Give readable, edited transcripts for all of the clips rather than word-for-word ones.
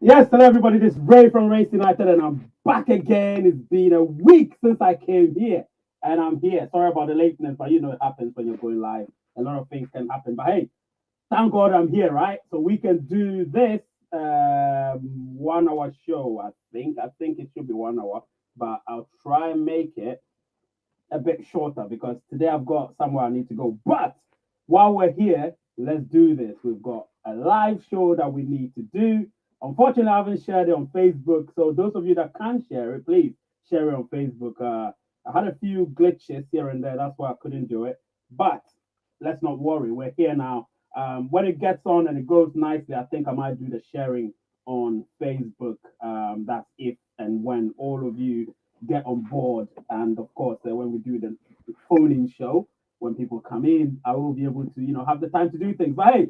Yes, hello everybody. This is Ray from Race United, and I'm back again. It's been a week since I came here, and I'm here. Sorry about the lateness, but you know it happens when you're going live. A lot of things can happen, but hey, thank God I'm here, right? So we can do this 1 hour show. I think it should be 1 hour, but I'll try and make it a bit shorter because today I've got somewhere I need to go. But while we're here, let's do this. We've got a live show that we need to do. Unfortunately, I haven't shared it on Facebook. So those of you that can share it, please share it on Facebook. I had a few glitches here and there. That's why I couldn't do it. But let's not worry. We're here now. When it gets on and it goes nicely, I think I might do the sharing on Facebook. That's if and when all of you get on board. And of course, when we do the phone-in show, when people come in, I will be able to, have the time to do things. But hey,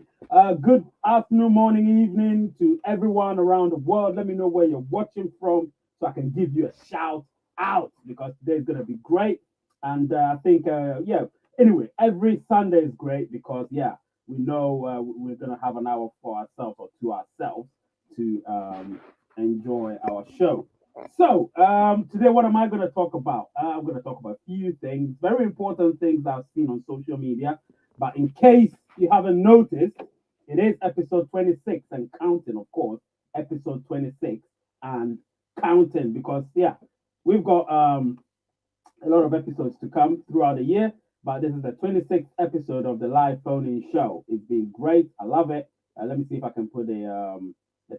good afternoon, morning, evening to everyone around the world. Let me know where you're watching from so I can give you a shout out because today's going to be great. And I think, yeah, anyway, every Sunday is great because, yeah, we know we're going to have an hour for ourselves or to ourselves to enjoy our show. So, today, what am I going to talk about? I'm going to talk about a few things, very important things I've seen on social media. But in case you haven't noticed, it is episode 26 and counting, of course, episode 26 and counting because, yeah, we've got a lot of episodes to come throughout the year. But this is the 26th episode of the live phone-in show. It's been great. I love it. Let me see if I can put the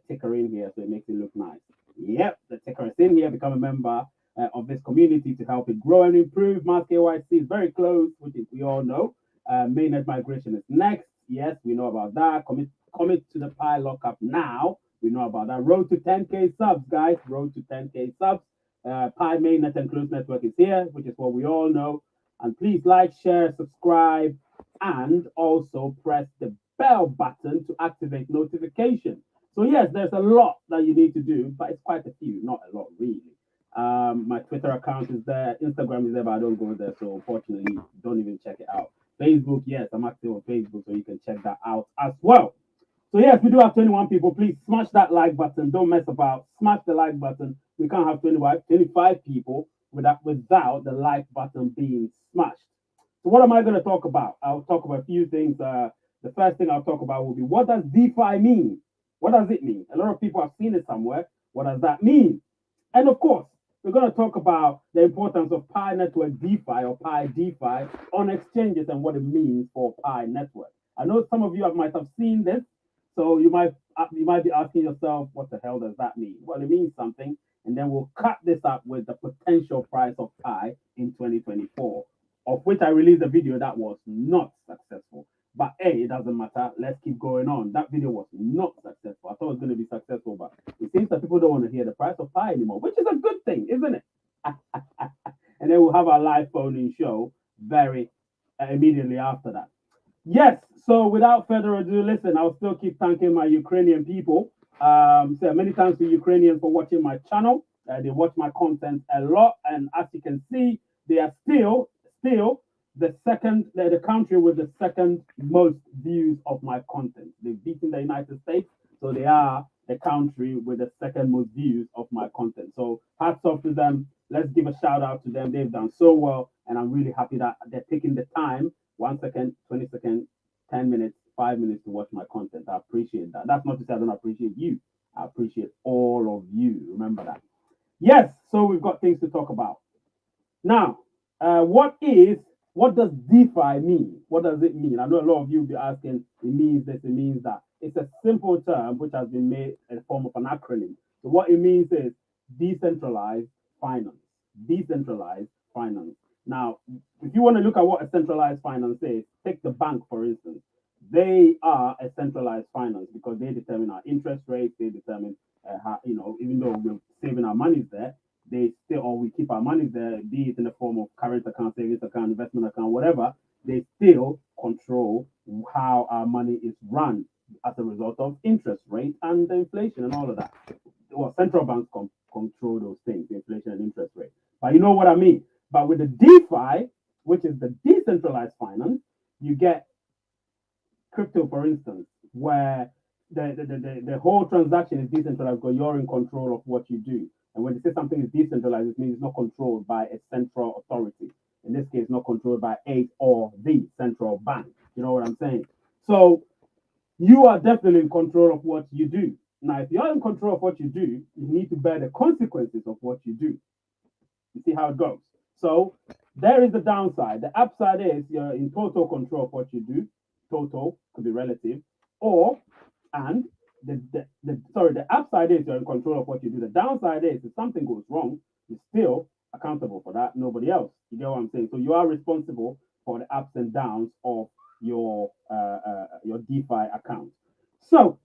ticker in here so it makes it look nice. Yep, the ticker is in here. Become a member of this community to help it grow and improve. Mass KYC is very close, which is, we all know. Mainnet migration is next. Yes, we know about that. Commit to the Pi lockup now. We know about that. Road to 10K subs, guys. Road to 10K subs. Pi Mainnet and Close Network is here, which is what we all know. And please like, share, subscribe, and also press the bell button to activate notifications. So yes, there's a lot that you need to do, but it's quite a few, not a lot really. My Twitter account is there, Instagram is there, but I don't go there, so unfortunately, don't even check it out. Facebook, yes, I'm active on Facebook, so you can check that out as well. So yes, we do have 21 people. Please smash that like button. Don't mess about. Smash the like button. We can't have 25 people without the like button being smashed. So what am I going to talk about? I'll talk about a few things. The first thing I'll talk about will be what does DeFi mean? What does it mean? A lot of people have seen it somewhere. What does that mean? And of course, we're going to talk about the importance of Pi Network DeFi or Pi DeFi on exchanges and what it means for Pi Network. I know some of you might have seen this, so you might be asking yourself, what the hell does that mean? Well, it means something, and then we'll cut this up with the potential price of Pi in 2024, of which I released a video that was not successful. But hey, it doesn't matter. Let's keep going on. That video was not successful. I thought it was going to be successful, but it seems that people don't want to hear the price of Pi anymore, which is a good thing, isn't it? And then we'll have our live phone-in show very immediately after that. Yes, so without further ado, listen, I'll still keep thanking my Ukrainian people. So many thanks to Ukrainians for watching my channel. They watch my content a lot, and as you can see, they are still the country with the second most views of my content. They've beaten the United States, so they are the country with the second most views of my content. So hats off to them. Let's give a shout out to them. They've done so well, and I'm really happy that they're taking the time 1 second, 20 seconds, 10 minutes, 5 minutes to watch my content. I appreciate that. That's not to say I don't appreciate you. I appreciate all of you. Remember that. Yes, so we've got things to talk about. Now, what does DeFi mean? What does it mean? I know a lot of you will be asking, it means this, it means that. It's a simple term which has been made in the form of an acronym. So what it means is decentralized finance. Decentralized finance. Now, if you want to look at what a centralized finance is, take the bank for instance. They are a centralized finance because they determine our interest rates. They determine how, even though we're saving our money there, they still, or we keep our money there, be it in the form of current account, savings account, investment account, whatever, they still control how our money is run as a result of interest rate and inflation and all of that. Well, central banks control those things, inflation and interest rate. But you know what I mean. But with the DeFi, which is the decentralized finance, you get crypto, for instance, where the whole transaction is decentralized because you're in control of what you do. And when they say something is decentralized, it means it's not controlled by a central authority. In this case, not controlled by a or the central bank. You know what I'm saying? So you are definitely in control of what you do. Now, if you're in control of what you do, you need to bear the consequences of what you do. You see how it goes. So there is the downside. The upside is you're in total control of what you do. Total could be relative, or and the upside is you're in control of what you do. The downside is if something goes wrong, you're still accountable for that. Nobody else. You get what I'm saying? So you are responsible for the ups and downs of your DeFi account. So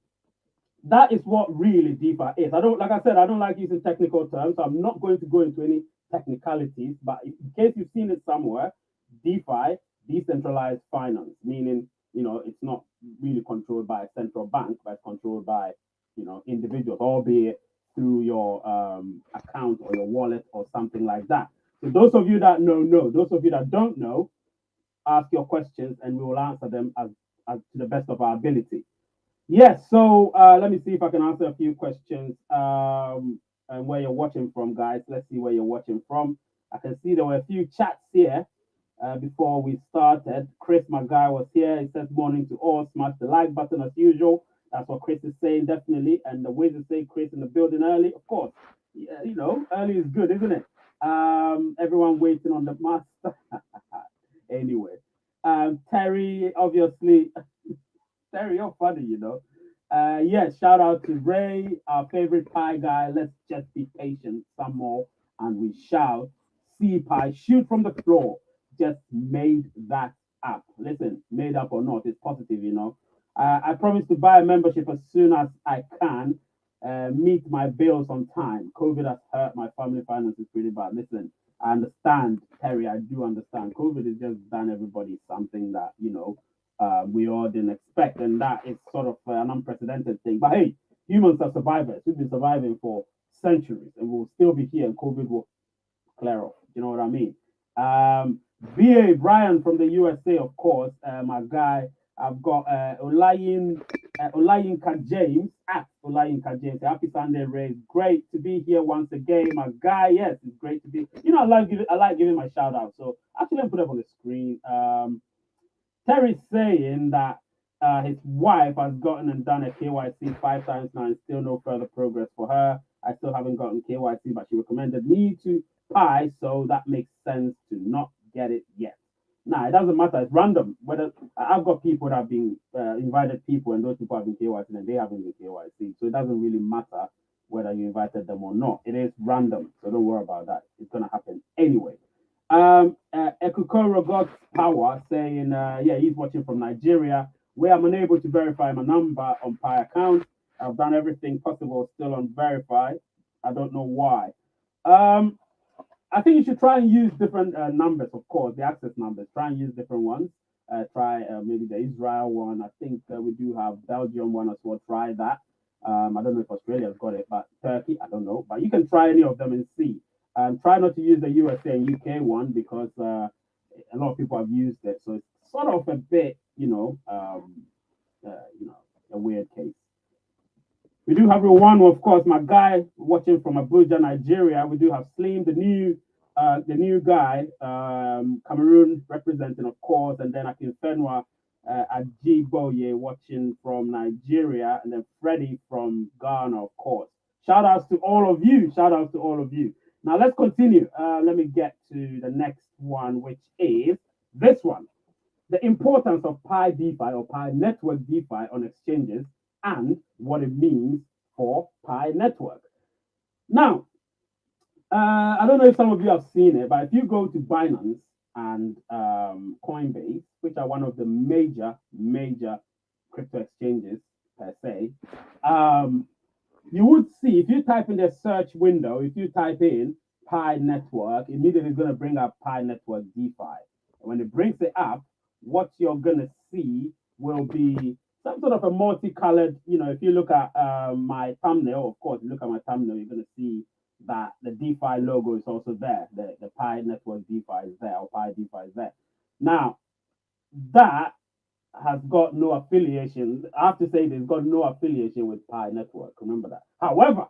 that is what really DeFi is. I don't, like I said, I don't like using technical terms. So I'm not going to go into any technicalities, but in case you've seen it somewhere, DeFi, decentralized finance, meaning, it's not really controlled by a central bank, but it's controlled by, individuals, albeit through your account or your wallet or something like that. So those of you that know. Those of you that don't know, ask your questions and we will answer them as to the best of our ability. Yes, so let me see if I can answer a few questions and where you're watching from, guys. Let's see where you're watching from. I can see there were a few chats here before we started. Chris, my guy, was here. He says, morning to all. Smash the like button as usual. That's what Chris is saying, definitely. And the way to say Chris in the building early, of course. Yeah, early is good, isn't it? Everyone waiting on the master. Anyway, Terry, obviously. Terry, you're funny. Yes, shout out to Ray, our favorite pie guy. Let's just be patient some more and we shall see pie shoot from the floor. Just made that up. Listen, made up or not, it's positive. I promise to buy a membership as soon as I can. Meet my bills on time. COVID has hurt my family finances pretty bad. Listen, I understand, Terry. I do understand. COVID has just done everybody something that we all didn't expect, and that is sort of an unprecedented thing. But hey, humans are survivors. We've been surviving for centuries, and we'll still be here, and COVID will clear off. You know what I mean? BA Brian from the USA, of course, my guy. I've got Olayinka James at Olayinka James. Happy Sunday, Ray. Great to be here once again, my guy. Yes, it's great to be. I like giving my shout out. So actually, I'll put it on the screen. Terry's saying that his wife has gotten and done a KYC 5 times now and still no further progress for her. I still haven't gotten KYC, but she recommended me to Pi, so that makes sense to not get it yet. Nah, it doesn't matter. It's random. Whether I've got people that have been invited people and those people have been KYC and they haven't been KYC, so it doesn't really matter whether you invited them or not. It is random, so don't worry about that. It's gonna happen anyway. Ekukoro God's Power saying, he's watching from Nigeria, where I'm unable to verify my number on Pi account. I've done everything possible, still unverified. I don't know why. I think you should try and use different numbers, of course, the access numbers. Try and use different ones. Try maybe the Israel one. I think we do have Belgium one as well. Try that. I don't know if Australia's got it, but Turkey, I don't know. But you can try any of them and see. Try not to use the USA and UK one because a lot of people have used it. So it's sort of a bit, a weird case. We do have one, of course, my guy watching from Abuja, Nigeria. We do have Slim, the new guy, Cameroon representing, of course, and then Akin Fenwa Ajiboye watching from Nigeria, and then Freddie from Ghana, of course. Shout outs to all of you. Shout outs to all of you. Now let's continue. Let me get to the next one, which is this one. The importance of Pi DeFi or Pi Network DeFi on exchanges and what it means for Pi Network. Now, I don't know if some of you have seen it, but if you go to Binance and Coinbase, which are one of the major crypto exchanges per se, you would see if you type in the search window, if you type in Pi Network, immediately it's going to bring up Pi Network DeFi. And when it brings it up, what you're going to see will be some sort of a multicolored, if you look at my thumbnail, of course, you look at my thumbnail, you're going to see that the DeFi logo is also there. The Pi Network DeFi is there, or Pi DeFi is there. Now, that has got no affiliation. I have to say, it's got no affiliation with Pi Network. Remember that. However,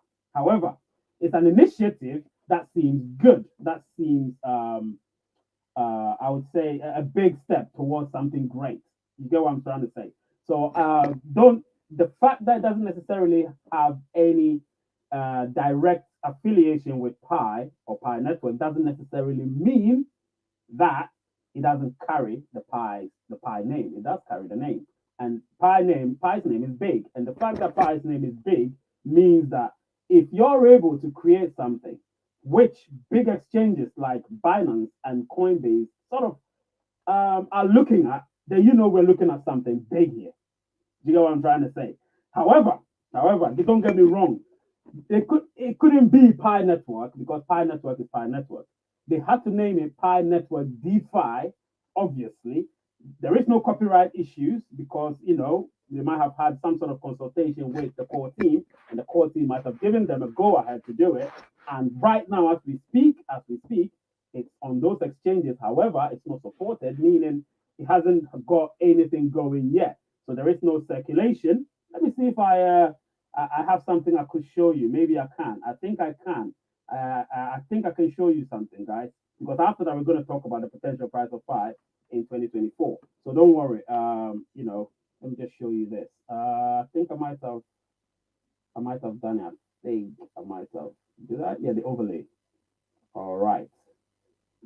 it's an initiative that seems good. That seems, I would say, a big step towards something great. You get what I'm trying to say? So don't the fact that it doesn't necessarily have any direct affiliation with Pi or Pi Network doesn't necessarily mean that it doesn't carry the Pi name. It does carry the name, and Pi's name is big, and the fact that Pi's name is big means that if you're able to create something which big exchanges like Binance and Coinbase sort of are looking at, then you know we're looking at something big here. Do you know what I'm trying to say? However, don't get me wrong. It couldn't be Pi Network because Pi Network is Pi Network. They had to name it Pi Network DeFi. Obviously, there is no copyright issues because they might have had some sort of consultation with the core team, and the core team might have given them a go ahead to do it. And right now, as we speak, it's on those exchanges. However, it's not supported, meaning it hasn't got anything going yet. So there is no circulation. Let me see if I have something I could show you. Maybe I can. I think I can. I think I can show you something, guys. Because after that, we're going to talk about the potential price of Pi in 2024. So don't worry. Let me just show you this. I think I might have done it. I think I might have. Did I? Yeah, the overlay. All right.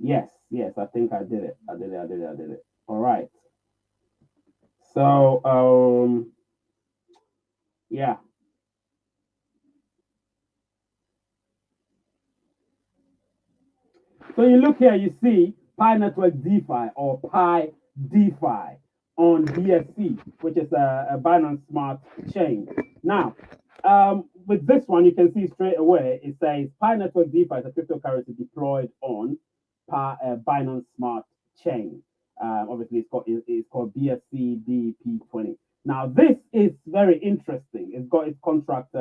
Yes. I think I did it. I did it. All right. So yeah. So you look here, you see Pi Network DeFi or Pi DeFi on BSC, which is a Binance Smart Chain. Now, with this one, you can see straight away it says Pi Network DeFi is a cryptocurrency deployed on Binance Smart Chain. Obviously, it's called BSC DP20. Now, this is very interesting. It's got its contract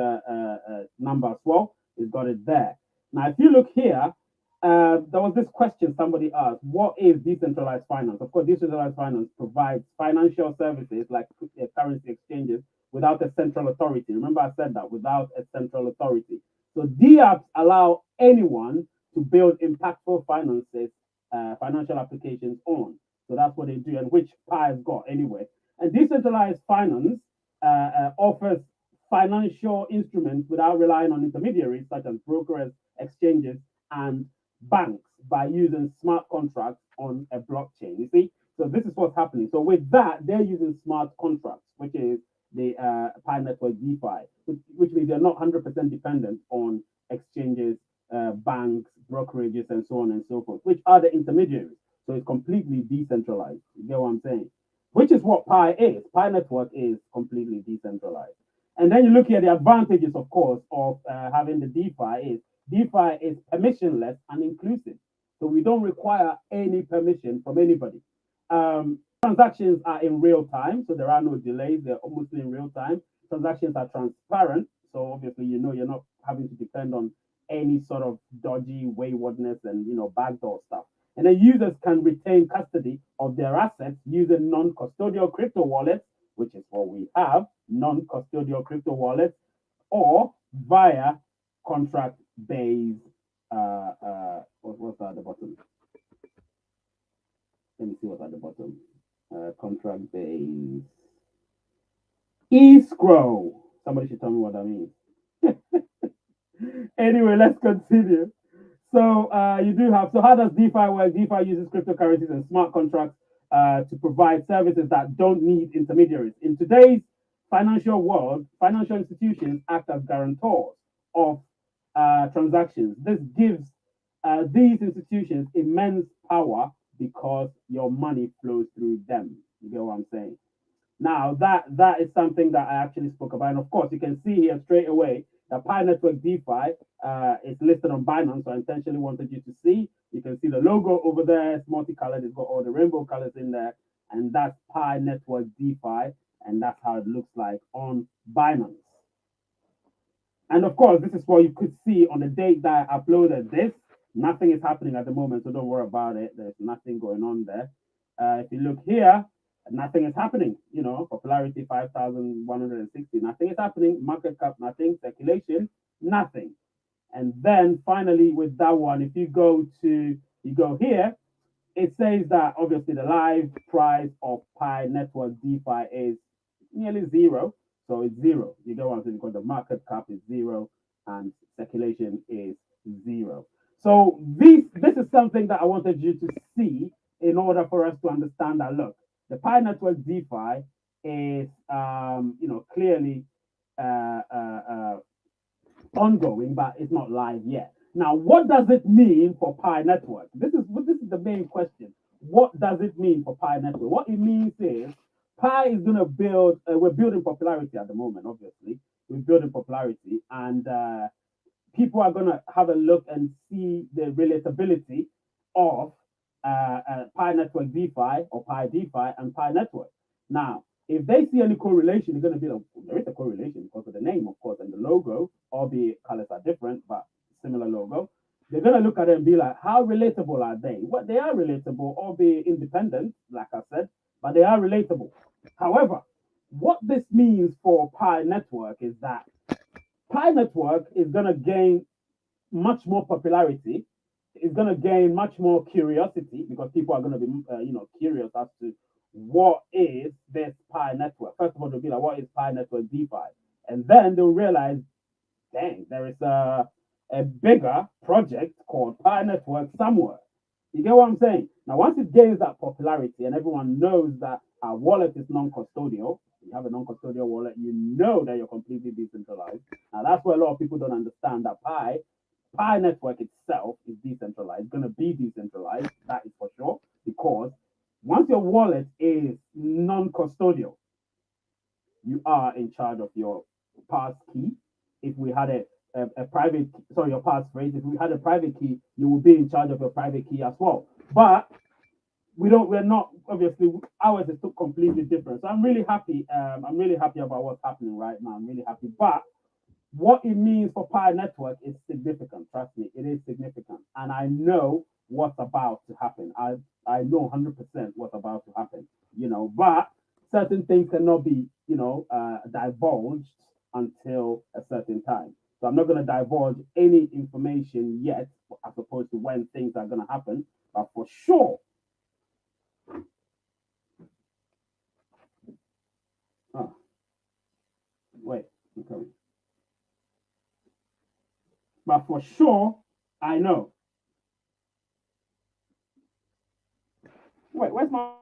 number as well. It's got it there. Now, if you look here, there was this question somebody asked: what is decentralized finance? Of course, decentralized finance provides financial services like currency exchanges without a central authority. Remember, I said that, without a central authority. So DApps allow anyone to build impactful financial applications on. So that's what they do, and which Pi has got anyway. And decentralized finance offers financial instruments without relying on intermediaries such as brokers, exchanges, and banks by using smart contracts on a blockchain. You see, so this is what's happening. So with that, they're using smart contracts, which is the Pi Network DeFi, which means they're not 100% dependent on exchanges, banks, brokerages, and so on and so forth, which are the intermediaries. So it's completely decentralized. You get what I'm saying? Which is what Pi is. Pi Network is completely decentralized. And then you look at the advantages, of course, of having the DeFi is permissionless and inclusive. So we don't require any permission from anybody. Transactions are in real time, so there are no delays. They're almost in real time. Transactions are transparent, so obviously you're not having to depend on any sort of dodgy waywardness and backdoor stuff. And then users can retain custody of their assets using non-custodial crypto wallets, which is what we have, non-custodial crypto wallets, or via contract-based. What's at the bottom? Let me see what's at the bottom. Contract-based escrow. Somebody should tell me what that means. Anyway, let's continue. So you do have. So how does DeFi work? DeFi uses cryptocurrencies and smart contracts to provide services that don't need intermediaries. In today's financial world, financial institutions act as guarantors of transactions. This gives these institutions immense power because your money flows through them. You get what I'm saying? Now that is something that I actually spoke about, and of course you can see here straight away that Pi Network DeFi is listed on Binance. So I intentionally wanted you to see. You can see the logo over there. It's multicolored. It's got all the rainbow colors in there, and that's Pi Network DeFi, and that's how it looks like on Binance. And of course, this is what you could see on the date that I uploaded this. Nothing is happening at the moment, so don't worry about it. There's nothing going on there. If you look here, nothing is happening. You know, popularity 5,160, nothing is happening. Market cap, nothing. Circulation, nothing. And then finally, with that one, if you go here, it says that obviously the live price of Pi Network DeFi is nearly zero. So it's zero. You get what I'm saying? Because the market cap is zero and circulation is zero. So this is something that I wanted you to see in order for us to understand that, look, the Pi Network DeFi is clearly ongoing, but it's not live yet. Now, what does it mean for Pi Network? This is the main question. What does it mean for Pi Network? What it means is Pi is going to build. We're building popularity at the moment. Obviously, we're building popularity, and people are going to have a look and see the relatability of Pi Network DeFi or Pi DeFi and Pi Network. Now, if they see any correlation, they're going to be like, there is a correlation because of the name, of course, and the logo, albeit colors are different, but similar logo. They're going to look at it and be like, how relatable are they? Well, they are relatable, albeit independent, like I said, but they are relatable. However, what this means for Pi Network is that Pi Network is going to gain much more popularity. It's going to gain much more curiosity because people are going to be, curious as to what is this Pi Network. First of all, they'll be like, what is Pi Network DeFi? And then they'll realize, dang, there is a bigger project called Pi Network somewhere. You get what I'm saying? Now, once it gains that popularity and everyone knows that our wallet is non-custodial, you have a non-custodial wallet, you know that you're completely decentralized. Now, that's where a lot of people don't understand that Pi Network itself is decentralized, going to be decentralized, that is for sure, because once your wallet is non-custodial, you are in charge of your pass key. If we had a private, sorry, your passphrase, if we had a private key, you will be in charge of your private key as well. But we're not, obviously, ours is completely different. So I'm really happy. I'm really happy about what's happening right now. I'm really happy. But what it means for Pi Network is significant. Trust me, it is significant. And I know what's about to happen. I know 100% what's about to happen, but certain things cannot be, divulged until a certain time. So I'm not going to divulge any information yet, as opposed to when things are going to happen. But for sure, wait, I'm coming. But for sure, I know. Wait, where's my?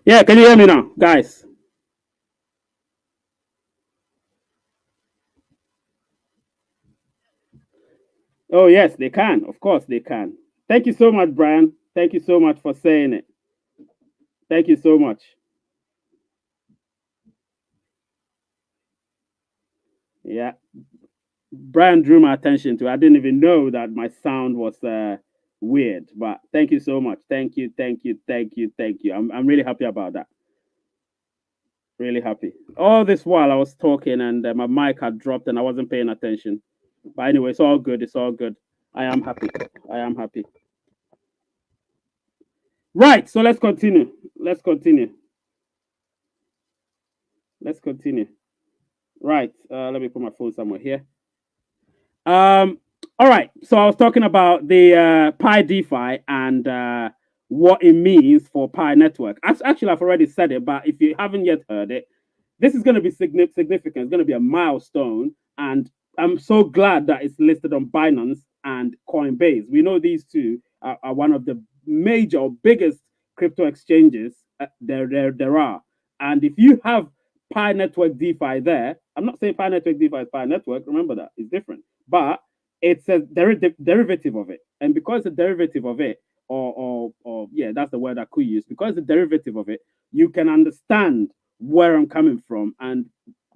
Yeah, can you hear me now, guys? Oh, yes, they can. Of course, they can. Thank you so much, Brian. Thank you so much for saying it. Thank you so much. Yeah, Brian drew my attention to. I didn't even know that my sound was weird, but thank you so much. Thank you, thank you, thank you, thank you. I'm really happy about that. Really happy. All this while I was talking and my mic had dropped and I wasn't paying attention. But anyway, it's all good. It's all good. I am happy. I am happy. Right. So let's continue. Let's continue. Let's continue. Right. Let me put my phone somewhere here. Um. All right. So I was talking about the Pi DeFi and what it means for Pi Network. Actually, I've already said it, but if you haven't yet heard it, this is going to be significant. It's going to be a milestone, and I'm so glad that it's listed on Binance and Coinbase. We know these two are one of the major or biggest crypto exchanges there are. And if you have Pi Network DeFi there, I'm not saying Pi Network DeFi is Pi Network. Remember that it's different, but it's a derivative of it. And because it's a derivative of it, or yeah, that's the word I could use. Because it's a derivative of it, you can understand where I'm coming from. And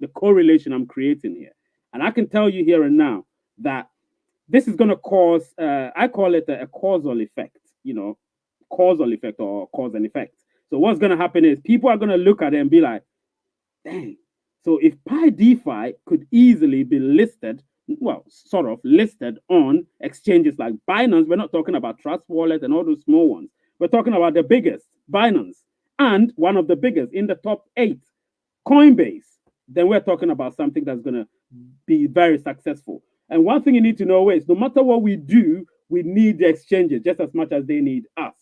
the correlation I'm creating here. And I can tell you here and now that this is going to cause, I call it a causal effect, causal effect or cause and effect. So what's going to happen is people are going to look at it and be like, dang. So if Pi DeFi could easily be listed, well, sort of listed on exchanges like Binance, we're not talking about Trust Wallet and all those small ones. We're talking about the biggest, Binance, and one of the biggest in the top 8, Coinbase. Then we're talking about something that's going to be very successful. And one thing you need to know is no matter what we do, we need the exchanges just as much as they need us.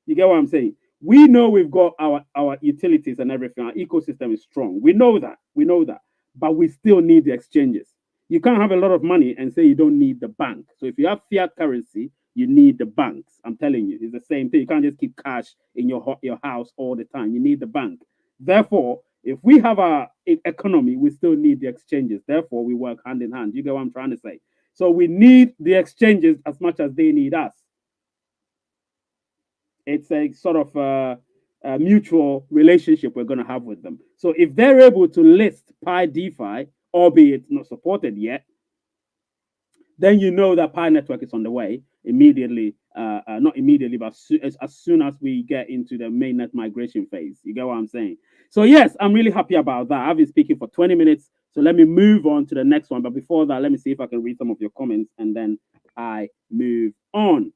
You get what I'm saying? We know we've got our utilities and everything. Our ecosystem is strong. We know that. We know that. But we still need the exchanges. You can't have a lot of money and say you don't need the bank. So if you have fiat currency, you need the banks. I'm telling you, it's the same thing. You can't just keep cash in your house all the time. You need the bank. Therefore, if we have our economy, we still need the exchanges. Therefore, we work hand in hand. You get what I'm trying to say? So we need the exchanges as much as they need us. It's a sort of a mutual relationship we're going to have with them. So if they're able to list Pi DeFi, albeit not supported yet, then you know that Pi Network is on the way immediately. Not immediately, but as soon as we get into the mainnet migration phase. You get what I'm saying? So yes, I'm really happy about that. I've been speaking for 20 minutes. So let me move on to the next one. But before that, let me see if I can read some of your comments and then I move on.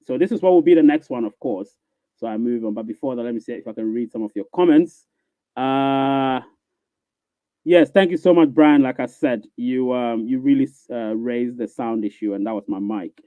So this is what will be the next one, of course. So I move on. But before that, let me see if I can read some of your comments. Yes, thank you so much, Brian. Like I said, you really raised the sound issue, and that was my mic.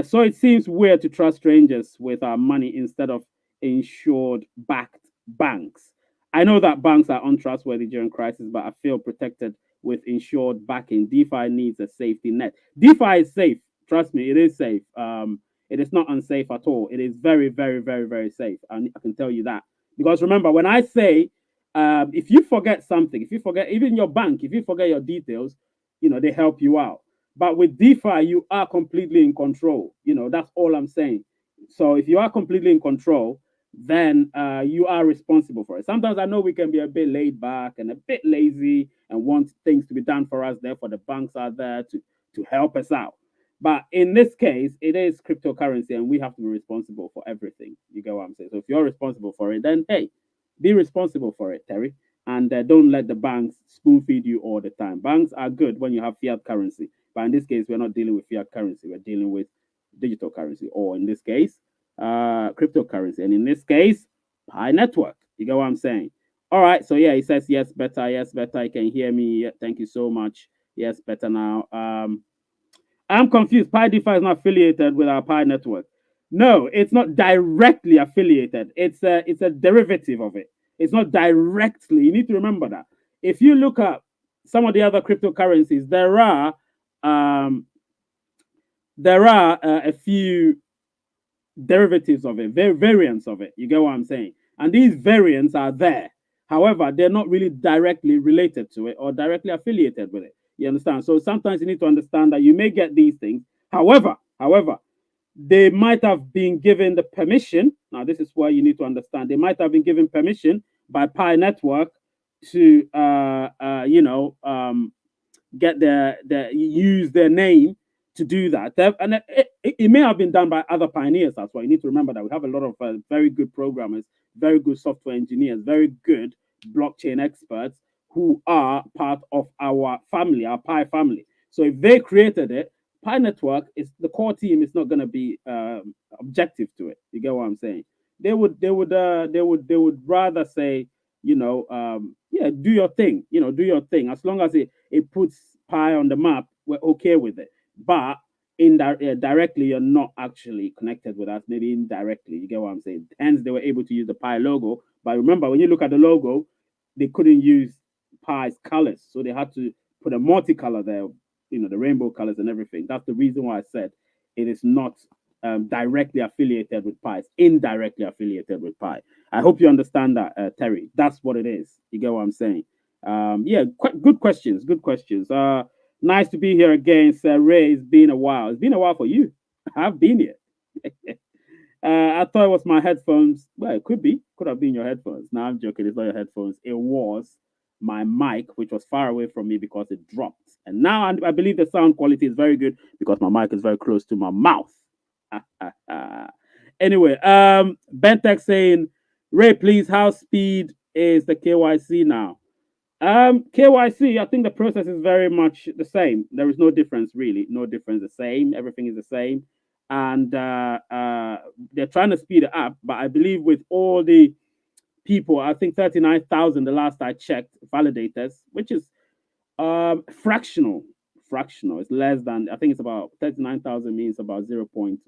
So it seems weird to trust strangers with our money instead of insured backed banks. I know that banks are untrustworthy during crisis, but I feel protected with insured backing. DeFi needs a safety net. DeFi is safe. Trust me, it is safe. It is not unsafe at all. It is very, very, very, very safe. And I can tell you that. Because remember, when I say if you forget something, if you forget even your bank, if you forget your details, they help you out. But with DeFi, you are completely in control. That's all I'm saying. So if you are completely in control, then you are responsible for it. Sometimes I know we can be a bit laid back and a bit lazy and want things to be done for us. Therefore, the banks are there to help us out. But in this case, it is cryptocurrency and we have to be responsible for everything. You get what I'm saying? So if you're responsible for it, then hey, be responsible for it, Terry. And don't let the banks spoon feed you all the time. Banks are good when you have fiat currency. But in this case, we're not dealing with fiat currency. We're dealing with digital currency, or in this case, cryptocurrency. And in this case, Pi Network. You get what I'm saying? All right. So yeah, he says yes, better. Yes, better. You can hear me. Thank you so much. Yes, better now. I'm confused. Pi DeFi is not affiliated with our Pi Network. No, it's not directly affiliated. It's a derivative of it. It's not directly. You need to remember that. If you look at some of the other cryptocurrencies, there are a few derivatives of it, variants of it. You get what I'm saying? And these variants are there. However, they're not really directly related to it or directly affiliated with it. You understand? So sometimes you need to understand that you may get these things. However, they might have been given the permission. Now, this is why you need to understand. They might have been given permission by Pi Network to, get use their name to do that. And it may have been done by other pioneers as well. You need to remember that we have a lot of very good programmers, very good software engineers, very good blockchain experts who are part of our family, our Pi family. So if they created it, Pi Network is the core team is not going to be objective to it. You get what I'm saying? They would rather say, yeah, do your thing. Do your thing. As long as it puts Pi on the map, we're okay with it. But directly, you're not actually connected with us. Maybe indirectly. You get what I'm saying? Hence, they were able to use the Pi logo. But remember, when you look at the logo, they couldn't use Pi's colors, so they had to put a multicolor there. The rainbow colors and everything. That's the reason why I said it is not directly affiliated with Pi. It's indirectly affiliated with Pi. I hope you understand that, Terry. That's what it is. You get what I'm saying? Yeah, good questions. Good questions. Nice to be here again, Sir Ray. It's been a while. It's been a while for you. I've been here. I thought it was my headphones. Well, it could be. Could have been your headphones. No, I'm joking. It's not your headphones. It was my mic, which was far away from me because it dropped. And now I believe the sound quality is very good because my mic is very close to my mouth. Anyway, Bentex saying, Ray, please, how speed is the KYC now? KYC, I think the process is very much the same. There is no difference, really. No difference. The same. Everything is the same. And they're trying to speed it up. But I believe with all the people, I think 39,000 the last I checked, validators, which is fractional. Fractional. It's less than, I think it's about 39,000 means about 0.1%.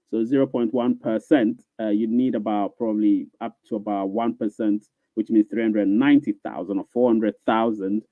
So 0.1%, you need about probably up to about 1%, which means 390,000 or 400,000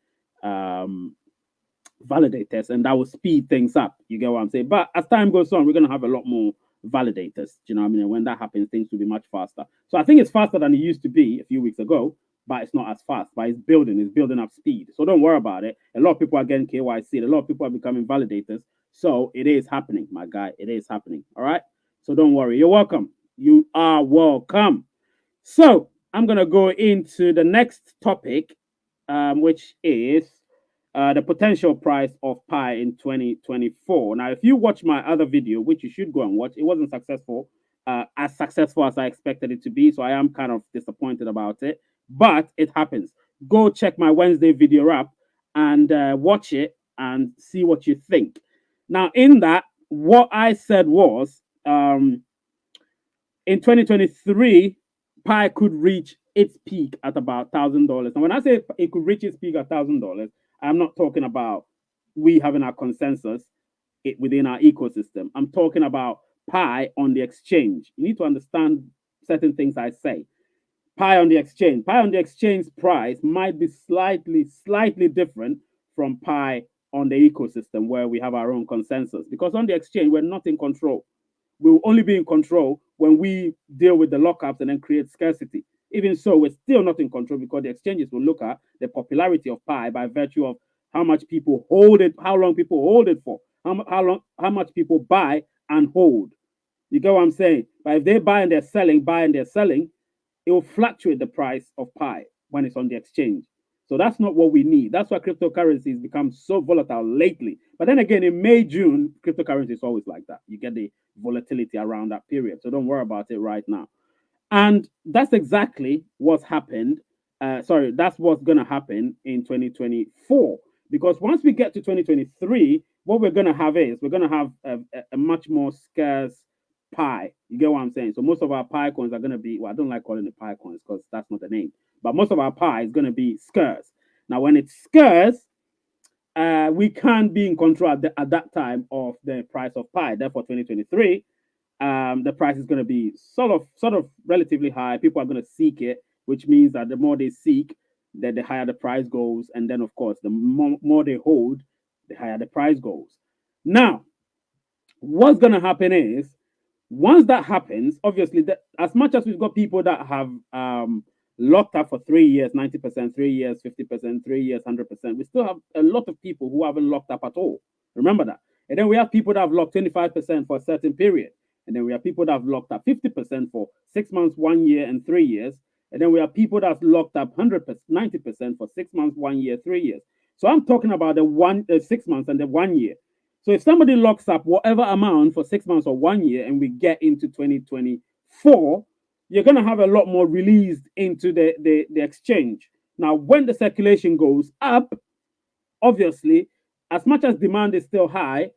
validators, and that will speed things up. You get what I'm saying? But as time goes on, we're going to have a lot more validators. Do you know what I mean? And when that happens, things will be much faster. So I think it's faster than it used to be a few weeks ago, but it's not as fast. But it's building up speed. So don't worry about it. A lot of people are getting KYC. A lot of people are becoming validators. So it is happening, my guy. It is happening. All right. So don't worry. You're welcome. You are welcome. So I'm going to go into the next topic, which is the potential price of Pi in 2024. Now, if you watch my other video, which you should go and watch, it wasn't successful, as successful as I expected it to be. So I am kind of disappointed about it, but it happens. Go check my Wednesday video up and watch it and see what you think. Now, in that, what I said was, in 2023, Pi could reach its peak at about $1,000. And when I say it could reach its peak at $1,000, I'm not talking about we having our consensus within our ecosystem. I'm talking about Pi on the exchange. You need to understand certain things I say. Pi on the exchange. Pi on the exchange price might be slightly different from Pi on the ecosystem where we have our own consensus. Because on the exchange, we're not in control. We will only be in control when we deal with the lockups and then create scarcity. Even so, we're still not in control because the exchanges will look at the popularity of Pi by virtue of how much people hold it, how long people hold it for, how much people buy and hold. You get what I'm saying? But if they buy and they're selling, it will fluctuate the price of Pi when it's on the exchange. So that's not what we need. That's why cryptocurrencies become so volatile lately. But then again, in May, June, cryptocurrency is always like that. You get the volatility around that period. So don't worry about it right now. And that's exactly what's happened. That's what's going to happen in 2024. Because once we get to 2023, what we're going to have is we're going to have a much more scarce Pi. You get what I'm saying? So most of our Pi coins are going to be, well, I don't like calling it Pi coins because that's not the name. But most of our Pi is going to be scarce. Now, when it's scarce, we can't be in control at that time of the price of Pi. Therefore, 2023, the price is going to be sort of relatively high. People are going to seek it, which means that the more they seek, the higher the price goes. And then, of course, the more they hold, the higher the price goes. Now, what's going to happen is, once that happens, obviously, as much as we've got people that have locked up for 3 years, 90%, 3 years, 50%, 3 years, 100%, we still have a lot of people who haven't locked up at all. Remember that. And then we have people that have locked 25% for a certain period. And then we have people that have locked up 50% for 6 months, 1 year, and 3 years. And then we have people that have locked up 100%, 90% for 6 months, 1 year, 3 years. So I'm talking about the 6 months and the 1 year. So if somebody locks up whatever amount for 6 months or 1 year and we get into 2024, you're going to have a lot more released into the exchange. Now, when the circulation goes up, obviously, as much as demand is still high,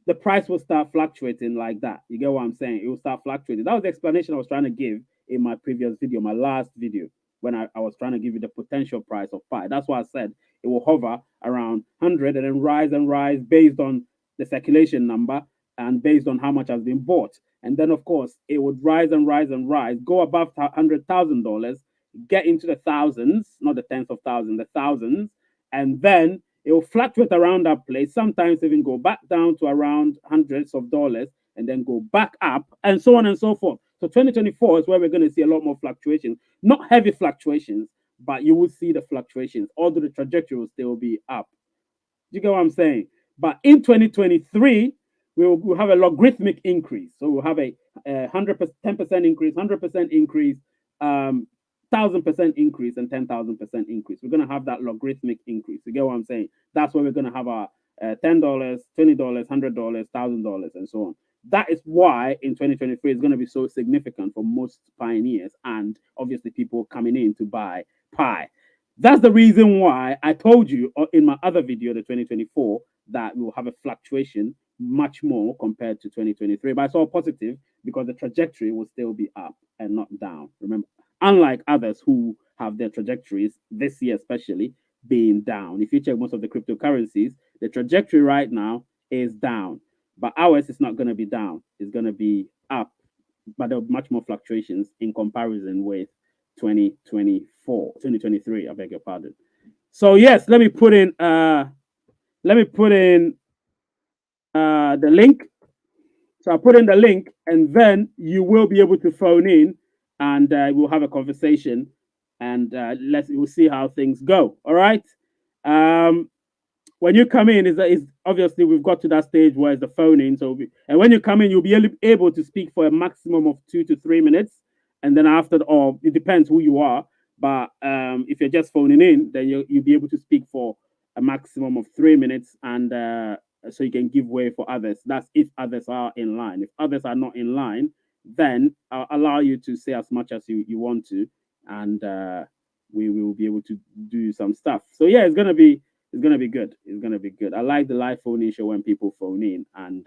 the price will start fluctuating like that. You get what I'm saying? It will start fluctuating. That was the explanation I was trying to give in my previous video, my last video, when I was trying to give you the potential price of Pi. That's why I said it will hover around 100 and then rise based on the circulation number and based on how much has been bought. And then, of course, it would rise, go above $100,000, get into the thousands, not the tens of thousands, the thousands, and then it will fluctuate around that place, sometimes even go back down to around hundreds of dollars and then go back up and so on and so forth. So 2024 is where we're going to see a lot more fluctuations, not heavy fluctuations, but you will see the fluctuations, although the trajectory will still be up. Do you get what I'm saying? But in 2023, we'll have a logarithmic increase. So we'll have a 10% increase, 100% increase, 1,000% increase and 10,000% increase. We're going to have that logarithmic increase. You get what I'm saying? That's where we're going to have our $10, $20, $100, $1,000, and so on. That is why in 2023 it's going to be so significant for most pioneers and obviously people coming in to buy Pi. That's the reason why I told you in my other video, the 2024, that we will have a fluctuation much more compared to 2023. But it's all positive because the trajectory will still be up and not down. Remember, unlike others who have their trajectories this year, especially being down. If you check most of the cryptocurrencies, the trajectory right now is down. But ours is not going to be down. It's going to be up. But there are much more fluctuations in comparison with 2023. I beg your pardon. So yes, let me put in the link. So I put in the link, and then you will be able to phone in, and we'll have a conversation, and we'll see how things go. All right. When you come in, is obviously we've got to that stage where it's the phone in. So and when you come in, you'll be able to speak for a maximum of 2 to 3 minutes, and then after, or it depends who you are. But if you're just phoning in, then you'll be able to speak for a maximum of 3 minutes, and so you can give way for others. That's if others are in line. If others are not in line, then I'll allow you to say as much as you want to, and we will be able to do some stuff. So yeah, it's gonna be good. It's gonna be good. I like the live phone-in show when people phone in and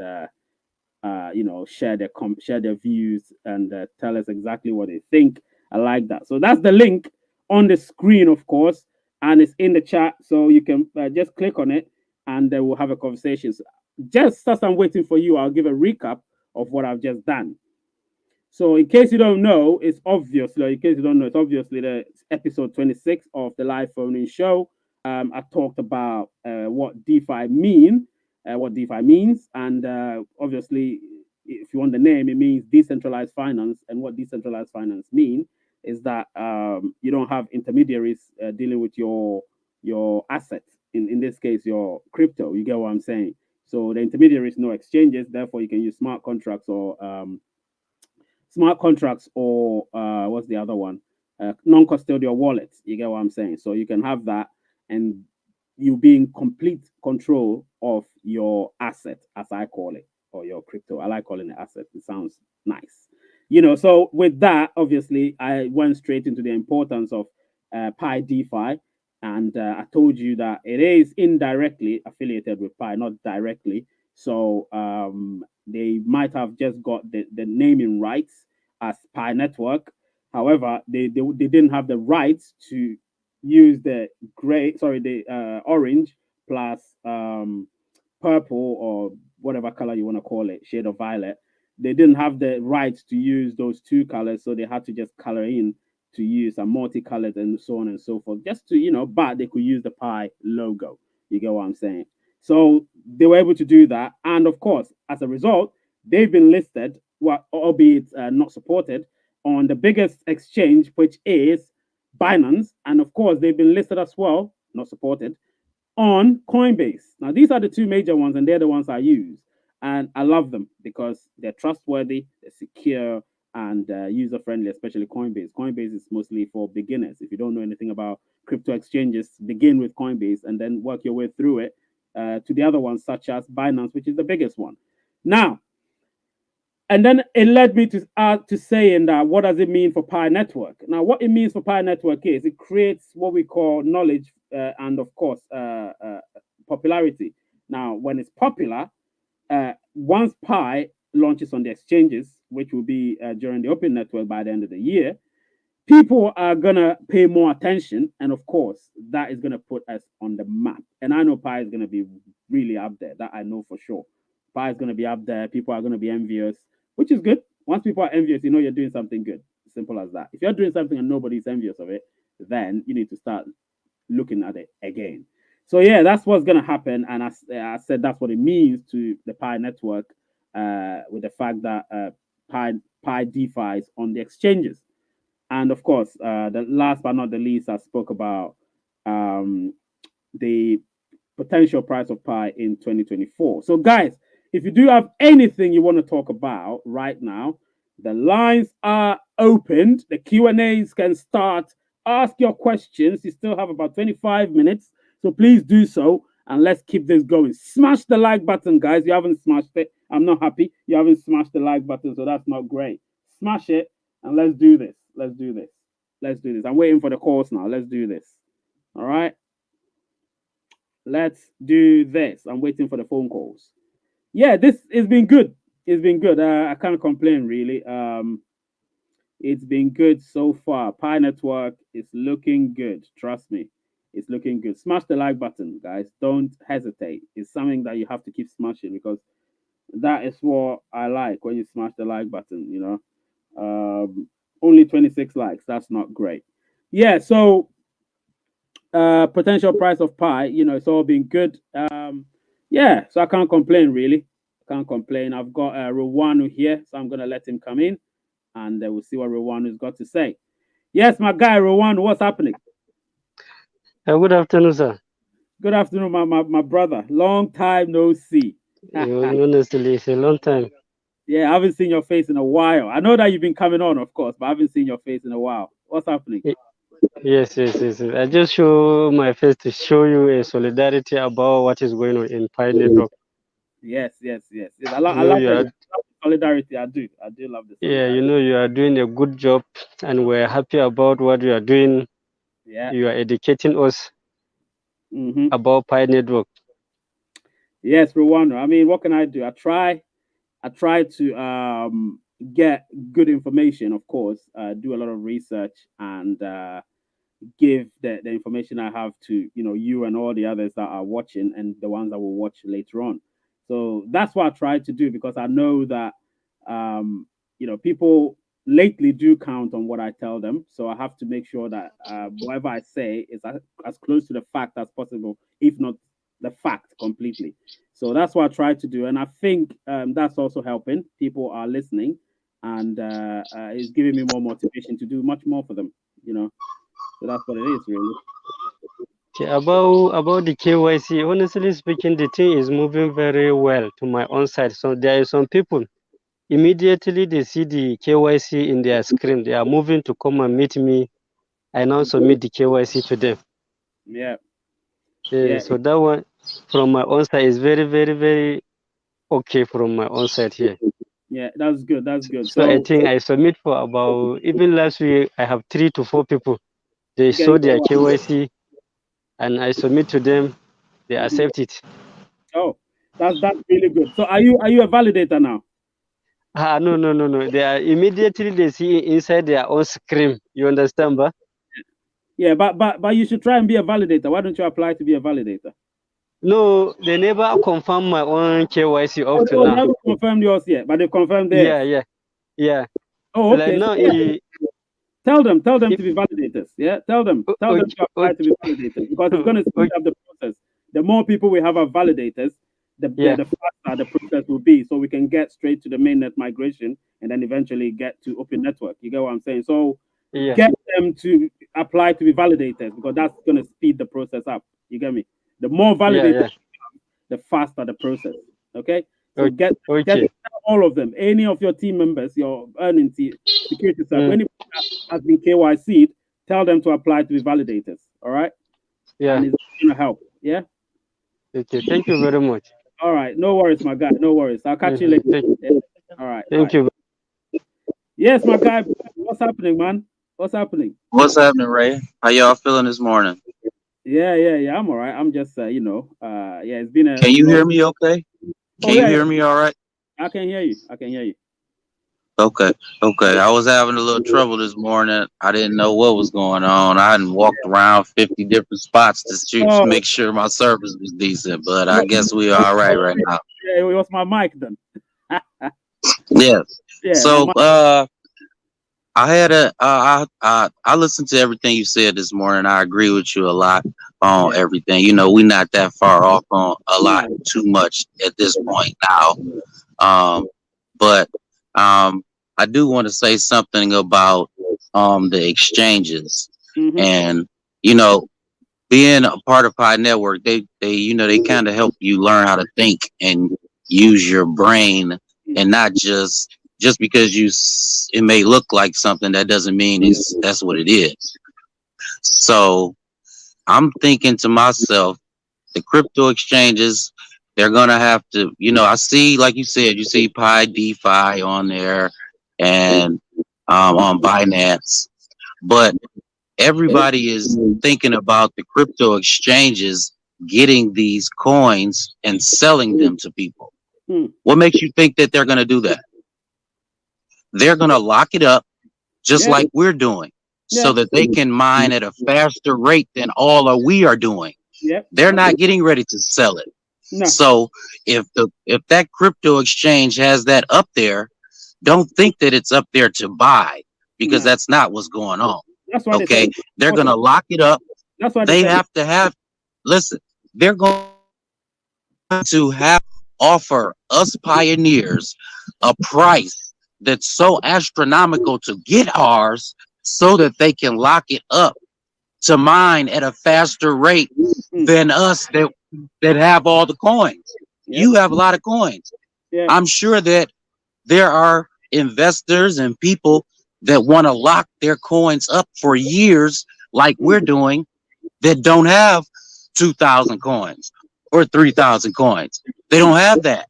share their views and tell us exactly what they think. I like that. So that's the link on the screen, of course, and it's in the chat, so you can just click on it, and then we'll have a conversation. So just as I'm waiting for you, I'll give a recap of what I've just done. So in case you don't know, it's obviously the episode 26 of the live phone-in show. I talked about what DeFi means, and obviously, if you want the name, it means decentralized finance. And what decentralized finance means is that you don't have intermediaries dealing with your assets. In this case, your crypto. You get what I'm saying? So the intermediaries, no exchanges. Therefore, you can use smart contracts or what's the other one? Non-custodial wallets. You get what I'm saying? So you can have that, and you be in complete control of your asset, as I call it, or your crypto. I like calling it asset. It sounds nice. So with that, obviously, I went straight into the importance of Pi DeFi. And I told you that it is indirectly affiliated with Pi, not directly. So they might have just got the naming rights as Pi Network. However, they didn't have the rights to use the orange plus purple or whatever color you want to call it, shade of violet. They didn't have the rights to use those two colors, so they had to just color in to use a multicolored and so on and so forth, just to, but they could use the Pi logo. You get what I'm saying? So they were able to do that. And of course, as a result, they've been listed, albeit not supported, on the biggest exchange, which is Binance. And of course, they've been listed as well, not supported, on Coinbase. Now, these are the two major ones, and they're the ones I use. And I love them because they're trustworthy, they're secure, and user-friendly, especially Coinbase. Coinbase is mostly for beginners. If you don't know anything about crypto exchanges, begin with Coinbase and then work your way through it to the other ones, such as Binance, which is the biggest one. Now, and then it led me to saying that what does it mean for Pi Network? Now, what it means for Pi Network is it creates what we call knowledge and, of course, popularity. Now, when it's popular, once Pi launches on the exchanges, which will be during the open network by the end of the year, people are going to pay more attention. And of course, that is going to put us on the map. And I know Pi is going to be really up there. That I know for sure. Pi is going to be up there. People are going to be envious, which is good. Once people are envious, you're doing something good. Simple as that. If you're doing something and nobody's envious of it, then you need to start looking at it again. So yeah, that's what's going to happen. And I said that's what it means to the Pi network with the fact that Pi DeFi is on the exchanges. And of course, the last but not the least, I spoke about the potential price of Pi in 2024. So guys, if you do have anything you want to talk about right now, the lines are opened. The Q&As can start. Ask your questions. You still have about 25 minutes, so please do so, and let's keep this going. Smash the like button, guys. You haven't smashed it. I'm not happy. You haven't smashed the like button, so that's not great. Smash it, and let's do this. Let's do this. Let's do this. I'm waiting for the calls now. Let's do this. All right. Let's do this. I'm waiting for the phone calls. Yeah, this has been good. It's been good. I can't complain really. It's been good so far. Pi Network is looking good. Trust me, it's looking good. Smash the like button, guys. Don't hesitate. It's something that you have to keep smashing because that is what I like when you smash the like button. Only 26 likes. That's not great. Yeah. So potential price of Pi. It's all been good. Yeah. So I can't complain really. Can't complain. I've got Rwanu here, so I'm gonna let him come in and we'll see what Rwanu's got to say. Yes, my guy, Rwanu, what's happening? Good afternoon, sir. Good afternoon, my brother. Long time no see. Honestly, it's a long time. Yeah, I haven't seen your face in a while. I know that you've been coming on, of course, but I haven't seen your face in a while. What's happening? Yes. I just show my face to show you a solidarity about what is going on in Pi Network. Yes. I You know, love you are, the solidarity. I do. I do love the yeah, solidarity. you are doing a good job, and we're happy about what you are doing. Yeah. You are educating us Mm-hmm. about Pi Network. Yes, Rwanu. I mean, what can I do? I try to get good information, of course, do a lot of research and give the information I have to you and all the others that are watching and the ones that will watch later on. So that's what I try to do because I know that people lately do count on what I tell them. So I have to make sure that whatever I say is as close to the fact as possible, if not the fact completely. So that's what I try to do, and I think that's also helping. People are listening, and it's giving me more motivation to do much more for them. So that's what it is, really. Okay, about the KYC, honestly speaking, the thing is moving very well to my own side. So there are some people immediately they see the KYC in their screen, they are moving to come and meet me. I now submit the KYC to them. Yeah, Yeah, yeah, so that one from my own side is very, very, very okay from my own side here. yeah. That's good. That's good. So I So think I submit for about even last week I have 3 to 4 people. They getting show their KYC and I submit to them. They Mhm. accept it. Oh, that's really good. So are you a validator now? No. They are immediately they see inside their own screen. You understand, ba? Yeah, but you should try and be a validator. Why don't you apply to be a validator? No, they never confirm my own KYC up to Oh, they now. haven't confirmed yours yet, but they've confirmed theirs. Yeah. Oh, Like okay. So now, yeah, tell them if, to be validators. Yeah, tell them okay, to apply to be validators because it's going to speed okay, up the process. The more people we have as validators, yeah, the faster the process will be, so we can get straight to the mainnet migration and then eventually get to open network. You get what I'm saying? So yeah, get them to apply to be validators because that's going to speed the process up. You get me? The more validators, yeah. the faster the process. Okay, so Okay, get okay. all of them, any of your team members, your earning team, security staff, Mm, anybody that has been KYC'd, tell them to apply to be validators. All right, yeah. and it's gonna help. Yeah. Okay. Thank you very much. All right. No worries, my guy. No worries. I'll catch you later. Thank, Yeah? All right. All thank right. you. Yes, my guy. What's happening, man? What's happening? What's happening, Ray? How y'all feeling this morning? Yeah. I'm all right. I'm just, yeah. It's been a Can you long. hear me okay? Oh Can you yeah, hear me all right? I can hear you. I can hear you. Okay, okay. I was having a little trouble this morning. I didn't know what was going on. I hadn't walked around 50 different spots to Oh, make sure my service was decent, but I well, guess we are all right right now. yeah, it was my mic then. Yes. Yeah, my So, mic. I had I listened to everything you said this morning. I agree with you a lot on Yeah, everything. We not that far off on a lot no. too much at this point now. Um, but I do want to say something about the exchanges Mm-hmm. and you know being a part of Pi Network. They kind of help you learn how to think and use your brain and not just just because it may look like something, that doesn't mean that's what it is. So I'm thinking to myself, the crypto exchanges, they're gonna have to, I see, like you said, you see Pi DeFi on there and on Binance, but everybody is thinking about the crypto exchanges getting these coins and selling them to people. What makes you think that they're gonna do that? They're gonna lock it up just like we're doing, so that they can mine at a faster rate than all we are doing. They're not getting ready to sell it. So if that crypto exchange has that up there, don't think that it's up there to buy, because that's not what's going on. Okay, they're gonna lock it up. They have to have. Listen, they're going to offer us pioneers a price that's so astronomical to get ours, so that they can lock it up to mine at a faster rate than us that have all the coins. You have a lot of coins. I'm sure that there are investors and people that want to lock their coins up for years, like we're doing, that don't have 2,000 coins or 3,000 coins. They don't have that.